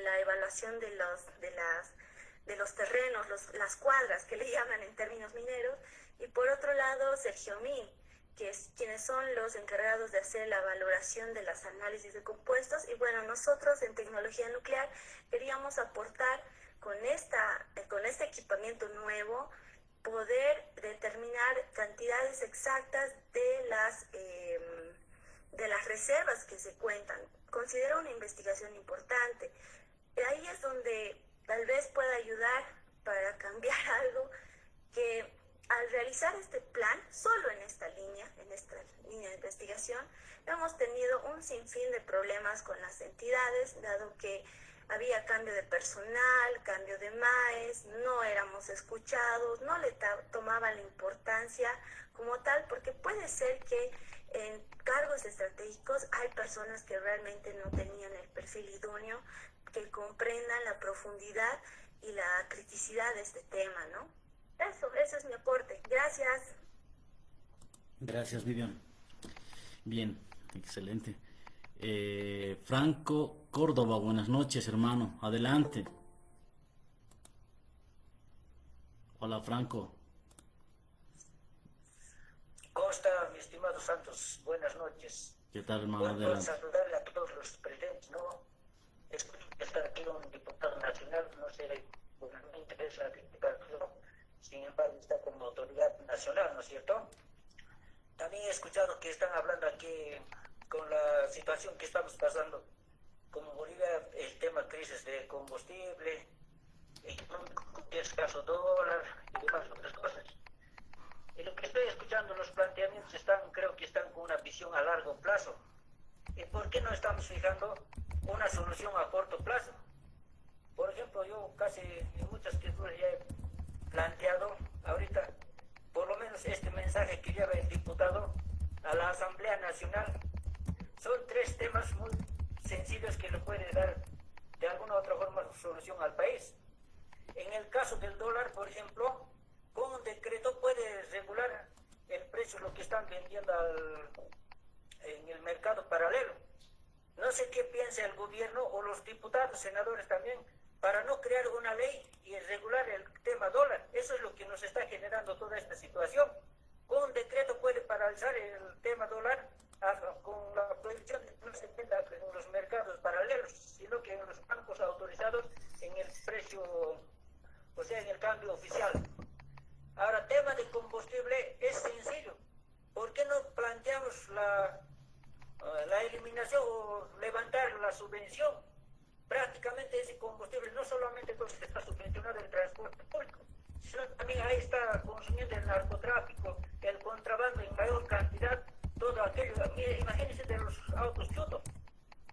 la evaluación de los terrenos, las cuadras que le llaman en términos mineros, y por otro lado Sergiomin, quienes son los encargados de hacer la valoración de las análisis de compuestos. Y bueno, nosotros en tecnología nuclear queríamos aportar con este equipamiento nuevo, poder determinar cantidades exactas de las reservas que se cuentan. Considero una investigación importante. Ahí es donde tal vez pueda ayudar para cambiar algo, que al realizar este plan, solo en esta línea de investigación, hemos tenido un sinfín de problemas con las entidades, dado que había cambio de personal, cambio de maes, no éramos escuchados, no le tomaban la importancia como tal, porque puede ser que en cargos estratégicos hay personas que realmente no tenían el perfil idóneo, que comprendan la profundidad y la criticidad de este tema, ¿no? Eso es mi aporte. Gracias. Gracias, Vivian. Bien, excelente. Franco Córdoba, buenas noches, hermano. Adelante. Hola, Franco. ¿Cómo está, mi estimado Santos? Buenas noches. ¿Qué tal, hermano? Bueno, Adelante. saludarle a todos los presentes, ¿no? Escucho que está aquí un diputado nacional, no sé, bueno, no me interesa criticar, sin embargo está como autoridad nacional, ¿no es cierto? También he escuchado que están hablando aquí con la situación que estamos pasando como Bolivia, el tema crisis de combustible, económico, escaso dólar y demás otras cosas. Y lo que estoy escuchando, los planteamientos creo que están con una visión a largo plazo. ¿Y por qué no estamos fijando una solución a corto plazo? Por ejemplo, yo casi en muchas escrituras ya he planteado ahorita, por lo menos este mensaje que lleva el diputado a la Asamblea Nacional. Son 3 temas muy sencillos que le puede dar de alguna u otra forma solución al país. En el caso del dólar, por ejemplo, con un decreto puede regular el precio, lo que están vendiendo en el mercado paralelo. No sé qué piensa el gobierno o los diputados, senadores también, para no crear una ley y regular el tema dólar. Eso es lo que nos está generando toda esta situación. Con un decreto puede paralizar el tema dólar con la prohibición de que no se venda en los mercados paralelos, sino que en los bancos autorizados en el precio, o sea, en el cambio oficial. Ahora, tema de combustible es sencillo. ¿Por qué no planteamos la eliminación o levantar la subvención? Prácticamente ese combustible no solamente está subvencionado el transporte público, sino también ahí está consumiendo el narcotráfico, el contrabando en mayor cantidad, todo aquello. Imagínense de los autos chutos.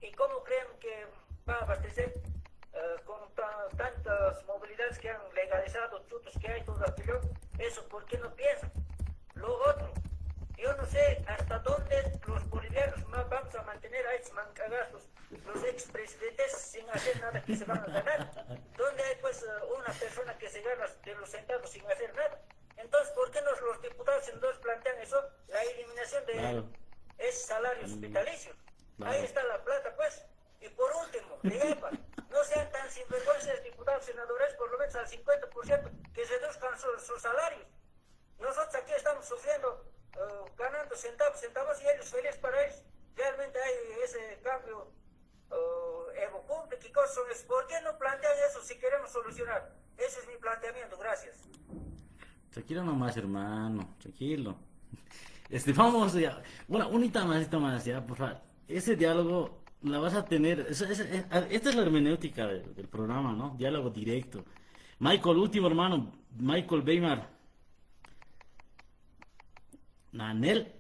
¿Y cómo creen que va a abastecer con tantas movilidades que han legalizado, chutos que hay, todo aquello? Eso, ¿por qué no piensan? Lo otro, yo no sé hasta dónde los bolivianos más vamos a mantener a estos mancagazos, los expresidentes, sin hacer nada que se van a ganar. ¿Dónde hay pues una persona que se gana de los centavos sin hacer nada? Entonces, ¿por qué los diputados entonces plantean eso? La eliminación de esos salarios vitalicios. Ahí está la plata, pues. Y por último, de IAPA, no sean tan sinvergüenzas diputados, senadores, por lo menos al 50%, que se reduzcan sus salarios. Nosotros aquí estamos sufriendo, ganando centavos, y ellos felices para ellos. Realmente hay ese cambio evocúmplico y cosas sobre eso. ¿Por qué no plantean eso si queremos solucionar? Ese es mi planteamiento, gracias. Tranquilo nomás, hermano, tranquilo. Vamos ya. Bueno, unita más, ya, por favor. Ese diálogo la vas a tener. Esta es la hermenéutica del programa, ¿no? Diálogo directo. Michael, último hermano. Michael Weimar. Nel,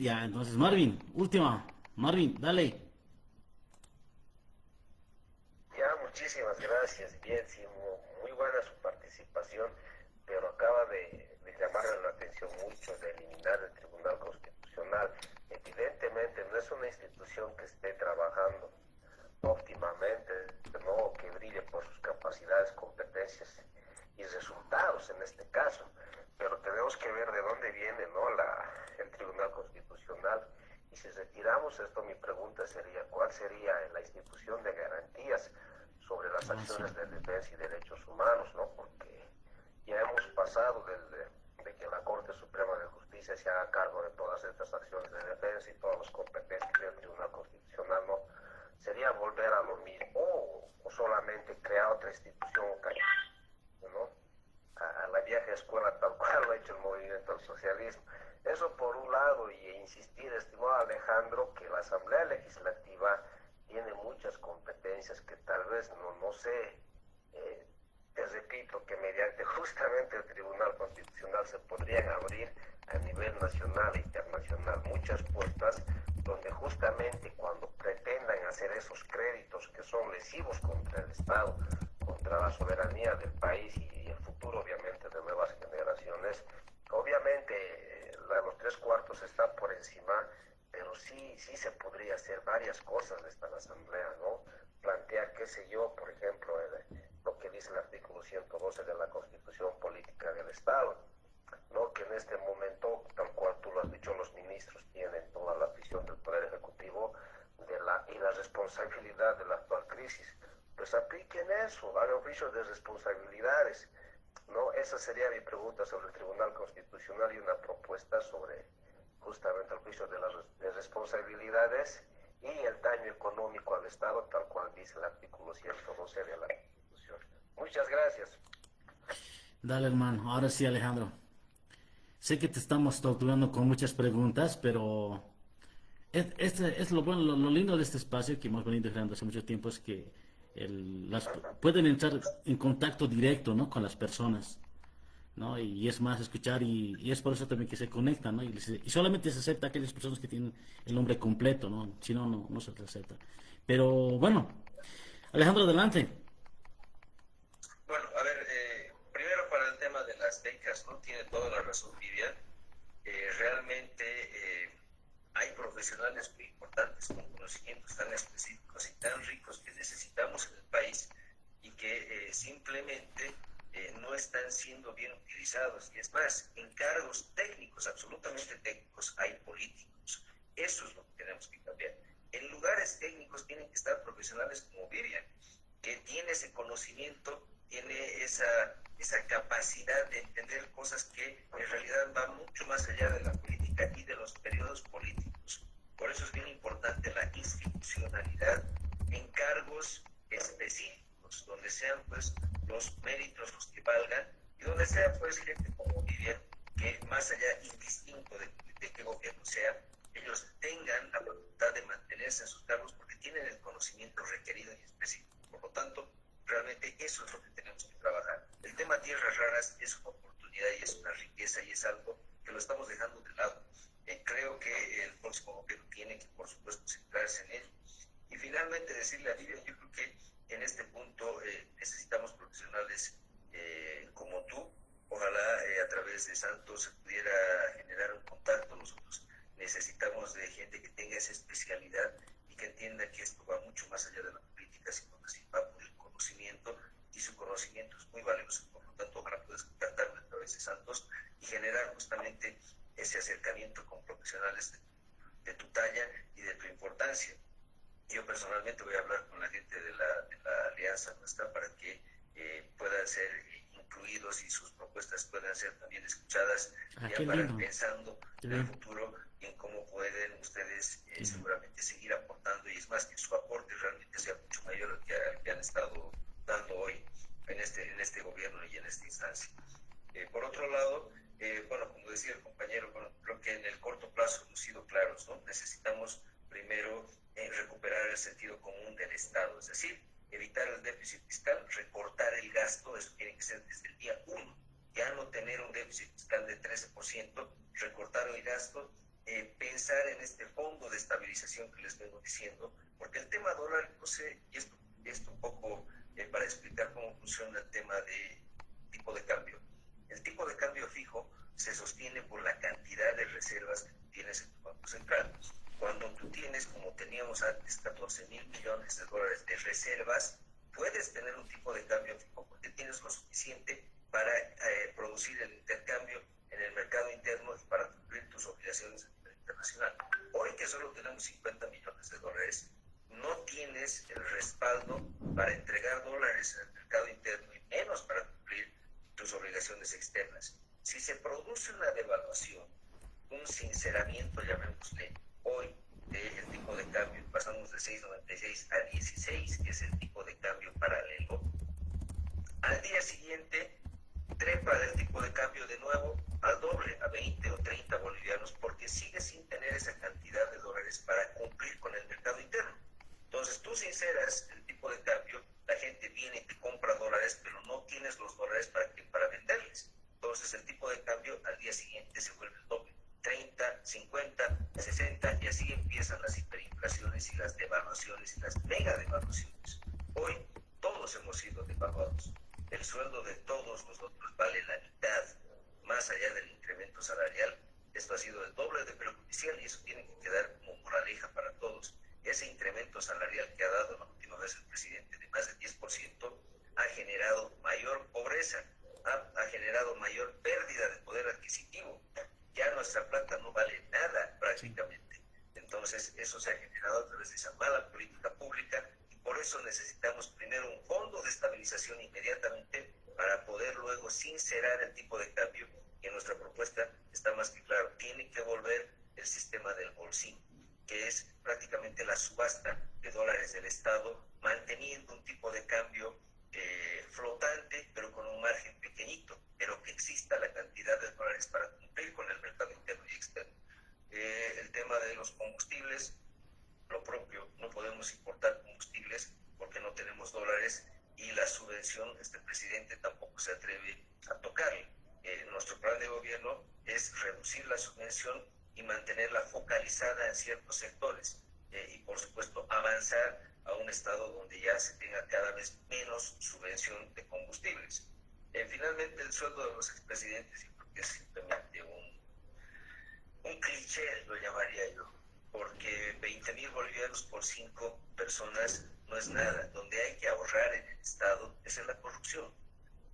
ya, entonces Marvin, última. Marvin, dale. Ya, muchísimas gracias. Bien, sí, muy buena su participación, pero acaba de llamarle la atención mucho de eliminar el Tribunal Constitucional. Evidentemente no es una institución que esté trabajando óptimamente, no que brille por sus capacidades, competencias y resultados en este caso, pero tenemos que ver de dónde viene, ¿no?, el Tribunal Constitucional. Y si retiramos esto, mi pregunta sería, ¿cuál sería la institución de garantías sobre las acciones de defensa y derechos humanos, ¿no? Porque ya hemos pasado de que la Corte Suprema de Justicia se haga cargo de todas estas acciones de defensa y todas las competencias del Tribunal Constitucional, ¿no? Sería volver a lo mismo o solamente crear otra institución, ¿no?, a la vieja escuela tal cual lo ha hecho el movimiento del socialismo. Eso por un lado, y insistir, estimado Alejandro, que la Asamblea Legislativa tiene muchas competencias que tal vez no sé, te repito que mediante justamente el Tribunal Constitucional se podrían abrir a nivel nacional e internacional muchas puertas donde justamente cuando pretendan hacer esos créditos que son lesivos contra el Estado, contra la soberanía del país y el futuro obviamente de nuevas generaciones, obviamente los 3/4 está por encima, pero sí se podría hacer varias cosas de esta asamblea, ¿no? Plantear, qué sé yo, por ejemplo, lo que dice el artículo 112 de la Constitución Política del Estado, ¿no?, que en este momento, tal cual tú lo has dicho, los ministros tienen toda la visión del Poder Ejecutivo y la responsabilidad de la actual crisis. Pues apliquen eso, hagan juicio de responsabilidades, ¿no? Esa sería mi pregunta sobre el Tribunal Constitucional y una propuesta sobre justamente el juicio de responsabilidades y el daño económico al Estado, tal cual dice el artículo 112 de la Constitución. Muchas gracias. Dale, hermano. Ahora sí, Alejandro. Sé que te estamos torturando con muchas preguntas, pero es lo bueno, lo lindo de este espacio que hemos venido creando hace mucho tiempo, es que pueden entrar en contacto directo, ¿no?, con las personas, ¿no? Y es más escuchar, y es por eso también que se conectan, ¿no? Y solamente se acepta aquellas personas que tienen el nombre completo, ¿no? Si no, no se acepta. Pero bueno, Alejandro, adelante. Bueno, a ver, primero para el tema de las becas, ¿no? Tiene toda la razón Vivian. Realmente hay profesionales muy importantes con conocimientos tan específicos y tan ricos que necesitamos en el país y que simplemente no están siendo bien utilizados. Y es más, en cargos técnicos, absolutamente técnicos, hay políticos. Eso es lo que tenemos que cambiar. En lugares técnicos tienen que estar profesionales como Vivian, que tiene ese conocimiento, tiene esa capacidad de entender cosas que en realidad van mucho más allá de la política y de los periodos políticos. Por eso es bien importante la institucionalidad en cargos específicos, donde sean pues los méritos los que valgan y donde sea pues gente como Vivian, que más allá, indistinto de qué gobierno sea, ellos tengan la voluntad de mantenerse en sus cargos porque tienen el conocimiento requerido y específico. Por lo tanto, realmente eso es lo que tenemos que trabajar. El tema tierras raras es una oportunidad y es una riqueza y es algo que lo estamos dejando de lado. Creo que el próximo gobierno tiene que, por supuesto, centrarse en ello. Y finalmente decirle a Vivian, yo creo que en este punto necesitamos profesionales como tú. Ojalá a través de Santos se pudiera generar un tenga esa especialidad y que entienda que esto va mucho más allá de la política, sino que sí va por el conocimiento, y su conocimiento es muy valioso. Por lo tanto, ojalá puedas contactarme a través de Santos y generar justamente ese acercamiento con profesionales de tu talla y de tu importancia. Yo personalmente voy a hablar con la gente de la alianza nuestra para que puedan ser incluidos y sus propuestas puedan ser también escuchadas, ya para ir pensando en el futuro y en cómo pueden ustedes seguramente seguir aportando, y es más, que su aporte realmente sea mucho mayor al que han estado dando hoy en este gobierno y en esta instancia. Por otro lado, bueno, como decía el compañero, bueno, creo que en el corto plazo hemos sido claros, ¿no? Necesitamos primero recuperar el sentido común del Estado, es decir, evitar el déficit fiscal, recortar el gasto, eso tiene que ser desde el día 1, ya no tener un déficit fiscal de 13%, recortar el gasto, pensar en este fondo de estabilización que les vengo diciendo, porque el tema dólar, no sé, y esto un poco para explicar cómo funciona el tema de tipo de cambio. El tipo de cambio fijo se sostiene por la cantidad de reservas que tienes en tu Banco Central. Cuando tú tienes, como teníamos antes, 14,000 millones de dólares de reservas, puedes tener un tipo de cambio fijo porque tienes lo suficiente para producir el intercambio en el mercado interno y para cumplir tus obligaciones a nivel internacional. Hoy que solo tenemos 50 millones de dólares, no tienes el respaldo para entregar dólares en el mercado interno y menos para cumplir tus obligaciones externas. Si se produce una devaluación, un sinceramiento, llamémosle, hoy del tipo de cambio, pasamos de 6,96 a 16, que es el tipo de cambio paralelo, al día siguiente trepa el tipo de cambio de nuevo al doble, a 20 o 30 bolivianos, porque sigue sin tener esa cantidad de dólares para cumplir con el mercado interno. Entonces tú sinceras el tipo de cambio, la gente viene y te compra dólares, pero no tienes los dólares para venderles. Entonces el tipo de cambio al día siguiente se vuelve el doble, 30, 50, 60, y así empiezan las hiperinflaciones y las devaluaciones y las mega devaluaciones. Hoy todos hemos sido devaluados. El sueldo de todos nosotros vale la mitad, más allá del incremento salarial. Esto ha sido el doble de perjudicial y eso tiene que quedar como moraleja para todos. Ese incremento salarial que ha dado la última vez el presidente de más del 10% ha generado mayor pobreza, ha generado mayor pérdida de poder adquisitivo. Ya nuestra plata no vale nada prácticamente. Entonces eso se ha generado a través de esa mala política pública, y por eso necesitamos primero un fondo de estabilización inmediatamente para poder luego sincerar el tipo de cambio, y en nuestra propuesta está más que claro, tiene que volver el sistema del bolsín, que es prácticamente la subasta de dólares del Estado, manteniendo un tipo de cambio flotante, pero con un margen pequeñito, pero que exista la cantidad de dólares para cumplir con el mercado interno y externo. El tema de los combustibles, lo propio, no podemos importar combustibles porque no tenemos dólares, y la subvención, este presidente tampoco se atreve a tocarla. Nuestro plan de gobierno es reducir la subvención y mantenerla focalizada en ciertos sectores, y por supuesto avanzar a un estado donde ya se tenga cada vez menos subvención de combustibles. Finalmente, el sueldo de los expresidentes, yo creo que es simplemente un cliché, lo llamaría yo, porque 20,000 bolivianos por 5 personas no es nada. Donde hay que ahorrar en el Estado es en la corrupción,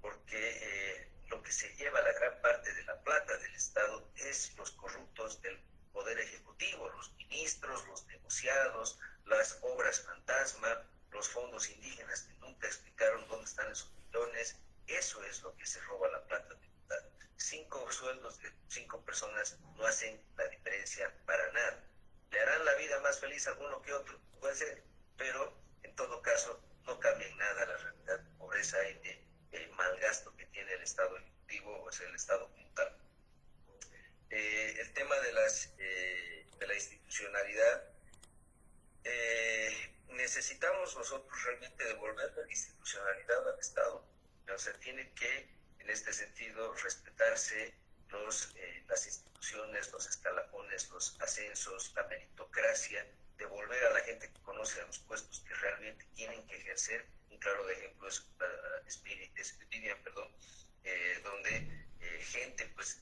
porque lo que se lleva la gran parte de la plata del Estado es los corruptos del Poder Ejecutivo, los ministros, los negociados, las obras fantasma, los fondos indígenas que nunca explicaron dónde están esos millones. Eso es lo que se roba la plata de verdad. 5 sueldos de 5 personas no hacen la diferencia para nada. Le harán la vida más feliz a alguno que otro, puede ser, pero en todo caso no cambia en nada la realidad de pobreza y de mal gasto que tiene el Estado Ejecutivo, o sea, el Estado como tal. El tema de la institucionalidad, necesitamos nosotros realmente devolver la institucionalidad al Estado. O sea, tiene que, en este sentido, respetarse las instituciones, los escalafones, los ascensos, la meritocracia, devolver a la gente que conoce a los puestos que realmente tienen que ejercer. Un claro ejemplo es Spiridian, donde gente pues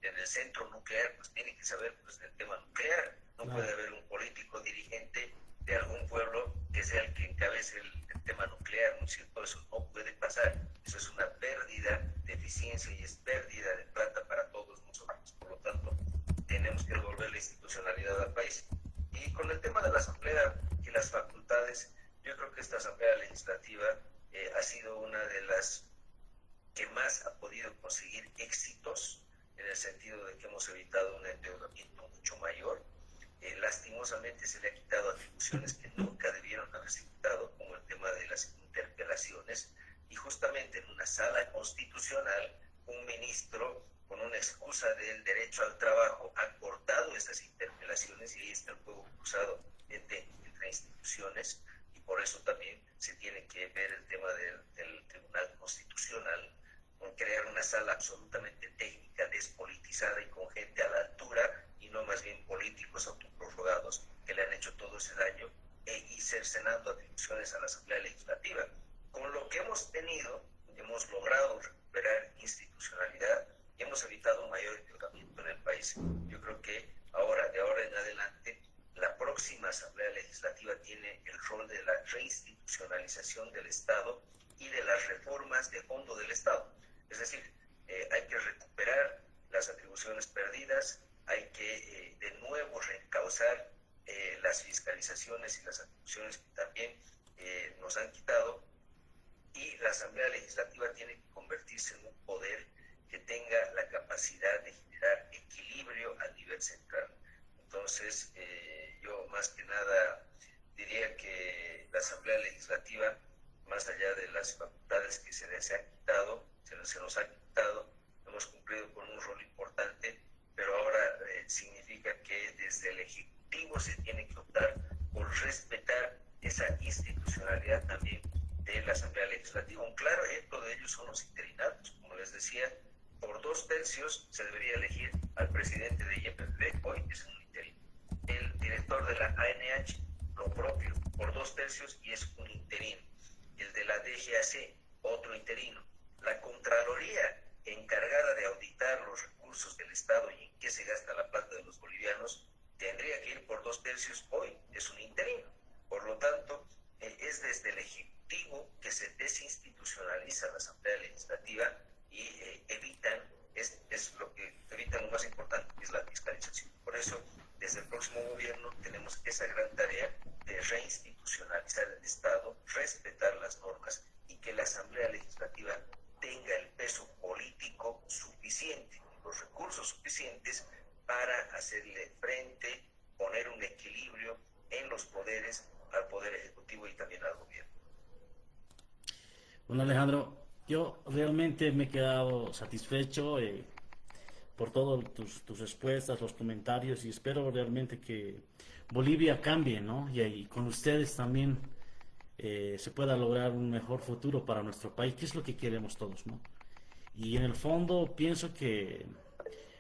en el centro nuclear, pues tiene que saber pues, del tema nuclear. No Claro. puede haber un político dirigente de algún pueblo que sea el que encabece el tema nuclear, ¿no es cierto? Eso no puede pasar. Eso es una pérdida de eficiencia y es pérdida de plata para todos nosotros. Por lo tanto, tenemos que devolver la institucionalidad al país. Y con el tema de la Asamblea y las facultades, yo creo que esta Asamblea Legislativa ha sido una de las que más ha podido conseguir éxitos en el sentido de que hemos evitado un endeudamiento mucho mayor. Lastimosamente se le ha quitado atribuciones que nunca debieron haberse quitado, como el tema de las interpelaciones, y justamente en una sala constitucional un ministro, con una excusa del derecho al trabajo, ha cortado esas interpelaciones y ahí está el juego cruzado entre instituciones, y por eso también se tiene que ver el tema del Tribunal Constitucional, con crear una sala absolutamente técnica, despolitizada y con gente a la altura, y no más bien políticos autoprorrogados que le han hecho todo ese daño y cercenando atribuciones a la Asamblea Legislativa. Con lo que hemos tenido, hemos logrado recuperar institucionalidad y hemos evitado un mayor endeudamiento en el país. Yo creo que de ahora en adelante, la próxima Asamblea Legislativa tiene el rol de la reinstitucionalización del Estado y de las reformas de fondo del Estado. Es decir, hay que recuperar las atribuciones perdidas, hay que de nuevo reencauzar las fiscalizaciones y las atribuciones que también nos han quitado, y la Asamblea Legislativa tiene que convertirse en un poder que tenga la capacidad de generar equilibrio a nivel central. Entonces, yo más que nada diría que la Asamblea Legislativa, más allá de las facultades que se nos ha quitado, hemos cumplido con un rol importante, pero ahora significa que desde el Ejecutivo se tiene que optar por respetar esa institucionalidad también de la Asamblea Legislativa. Un claro ejemplo de ello son los interinatos. Como les decía, por 2/3 se debería elegir al presidente de YPF, hoy es un interino. El director de la ANH, lo propio, por 2/3 y es un interino. El de la DGAC, otro interino. La Contraloría, encargada de auditar los recursos del Estado y en qué se gasta la plata de los bolivianos, tendría que ir por 2/3, hoy es un interino. Por lo tanto, es desde el Ejecutivo que se desinstitucionaliza la Asamblea Legislativa y evitan lo más importante, que es la fiscalización. Por eso, desde el próximo gobierno tenemos esa gran tarea de reinstitucionalizar el Estado, respetar las normas y que la Asamblea Legislativa tenga el peso político suficiente, los recursos suficientes para hacerle frente, poner un equilibrio en los poderes, al Poder Ejecutivo y también al gobierno. Bueno, Alejandro, yo realmente me he quedado satisfecho por todas tus respuestas, los comentarios, y espero realmente que Bolivia cambie, ¿no? Y con ustedes también se pueda lograr un mejor futuro para nuestro país, que es lo que queremos todos, ¿no? Y en el fondo pienso que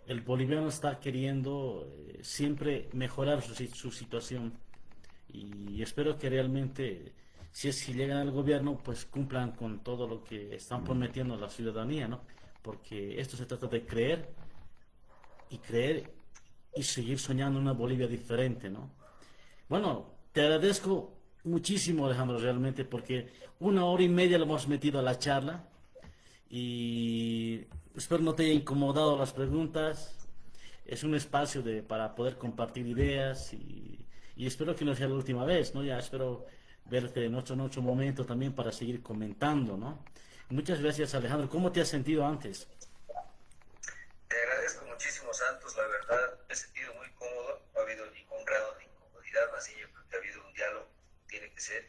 el boliviano está queriendo siempre mejorar su situación, y espero que realmente, si es que llegan al gobierno, pues cumplan con todo lo que están prometiendo a la ciudadanía, ¿no? Porque esto se trata de creer y seguir soñando una Bolivia diferente, ¿no? Bueno, te agradezco muchísimo, Alejandro, realmente, porque 1 hora y media lo hemos metido a la charla y espero no te haya incomodado las preguntas. Es un espacio para poder compartir ideas y espero que no sea la última vez, ¿no? Ya espero verte en otro momento también para seguir comentando, ¿no? Muchas gracias, Alejandro. ¿Cómo te has sentido antes? Te agradezco muchísimo, Santos. La verdad, me he sentido muy cómodo. No ha habido ningún grado de incomodidad, más bien yo creo que ha habido un diálogo. Tiene que ser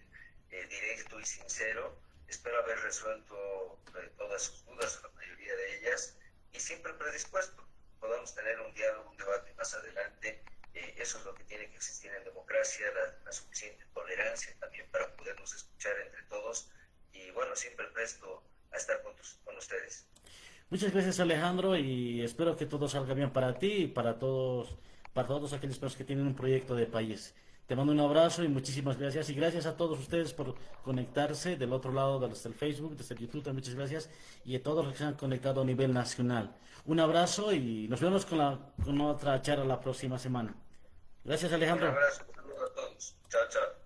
directo y sincero. Espero haber resuelto todas sus dudas, la mayoría de ellas, y siempre predispuesto. Podamos tener un diálogo, un debate más adelante. Eso es lo que tiene que existir en democracia, la suficiente tolerancia también para podernos escuchar entre todos. Y bueno, siempre presto a estar con ustedes. Muchas gracias, Alejandro, y espero que todo salga bien para ti y para todos aquellos personas que tienen un proyecto de país. Te mando un abrazo y muchísimas gracias. Y gracias a todos ustedes por conectarse del otro lado, desde el Facebook, desde el YouTube. También muchas gracias. Y a todos los que se han conectado a nivel nacional. Un abrazo y nos vemos con otra charla la próxima semana. Gracias, Alejandro. Un abrazo, saludos a todos. Chao, chao.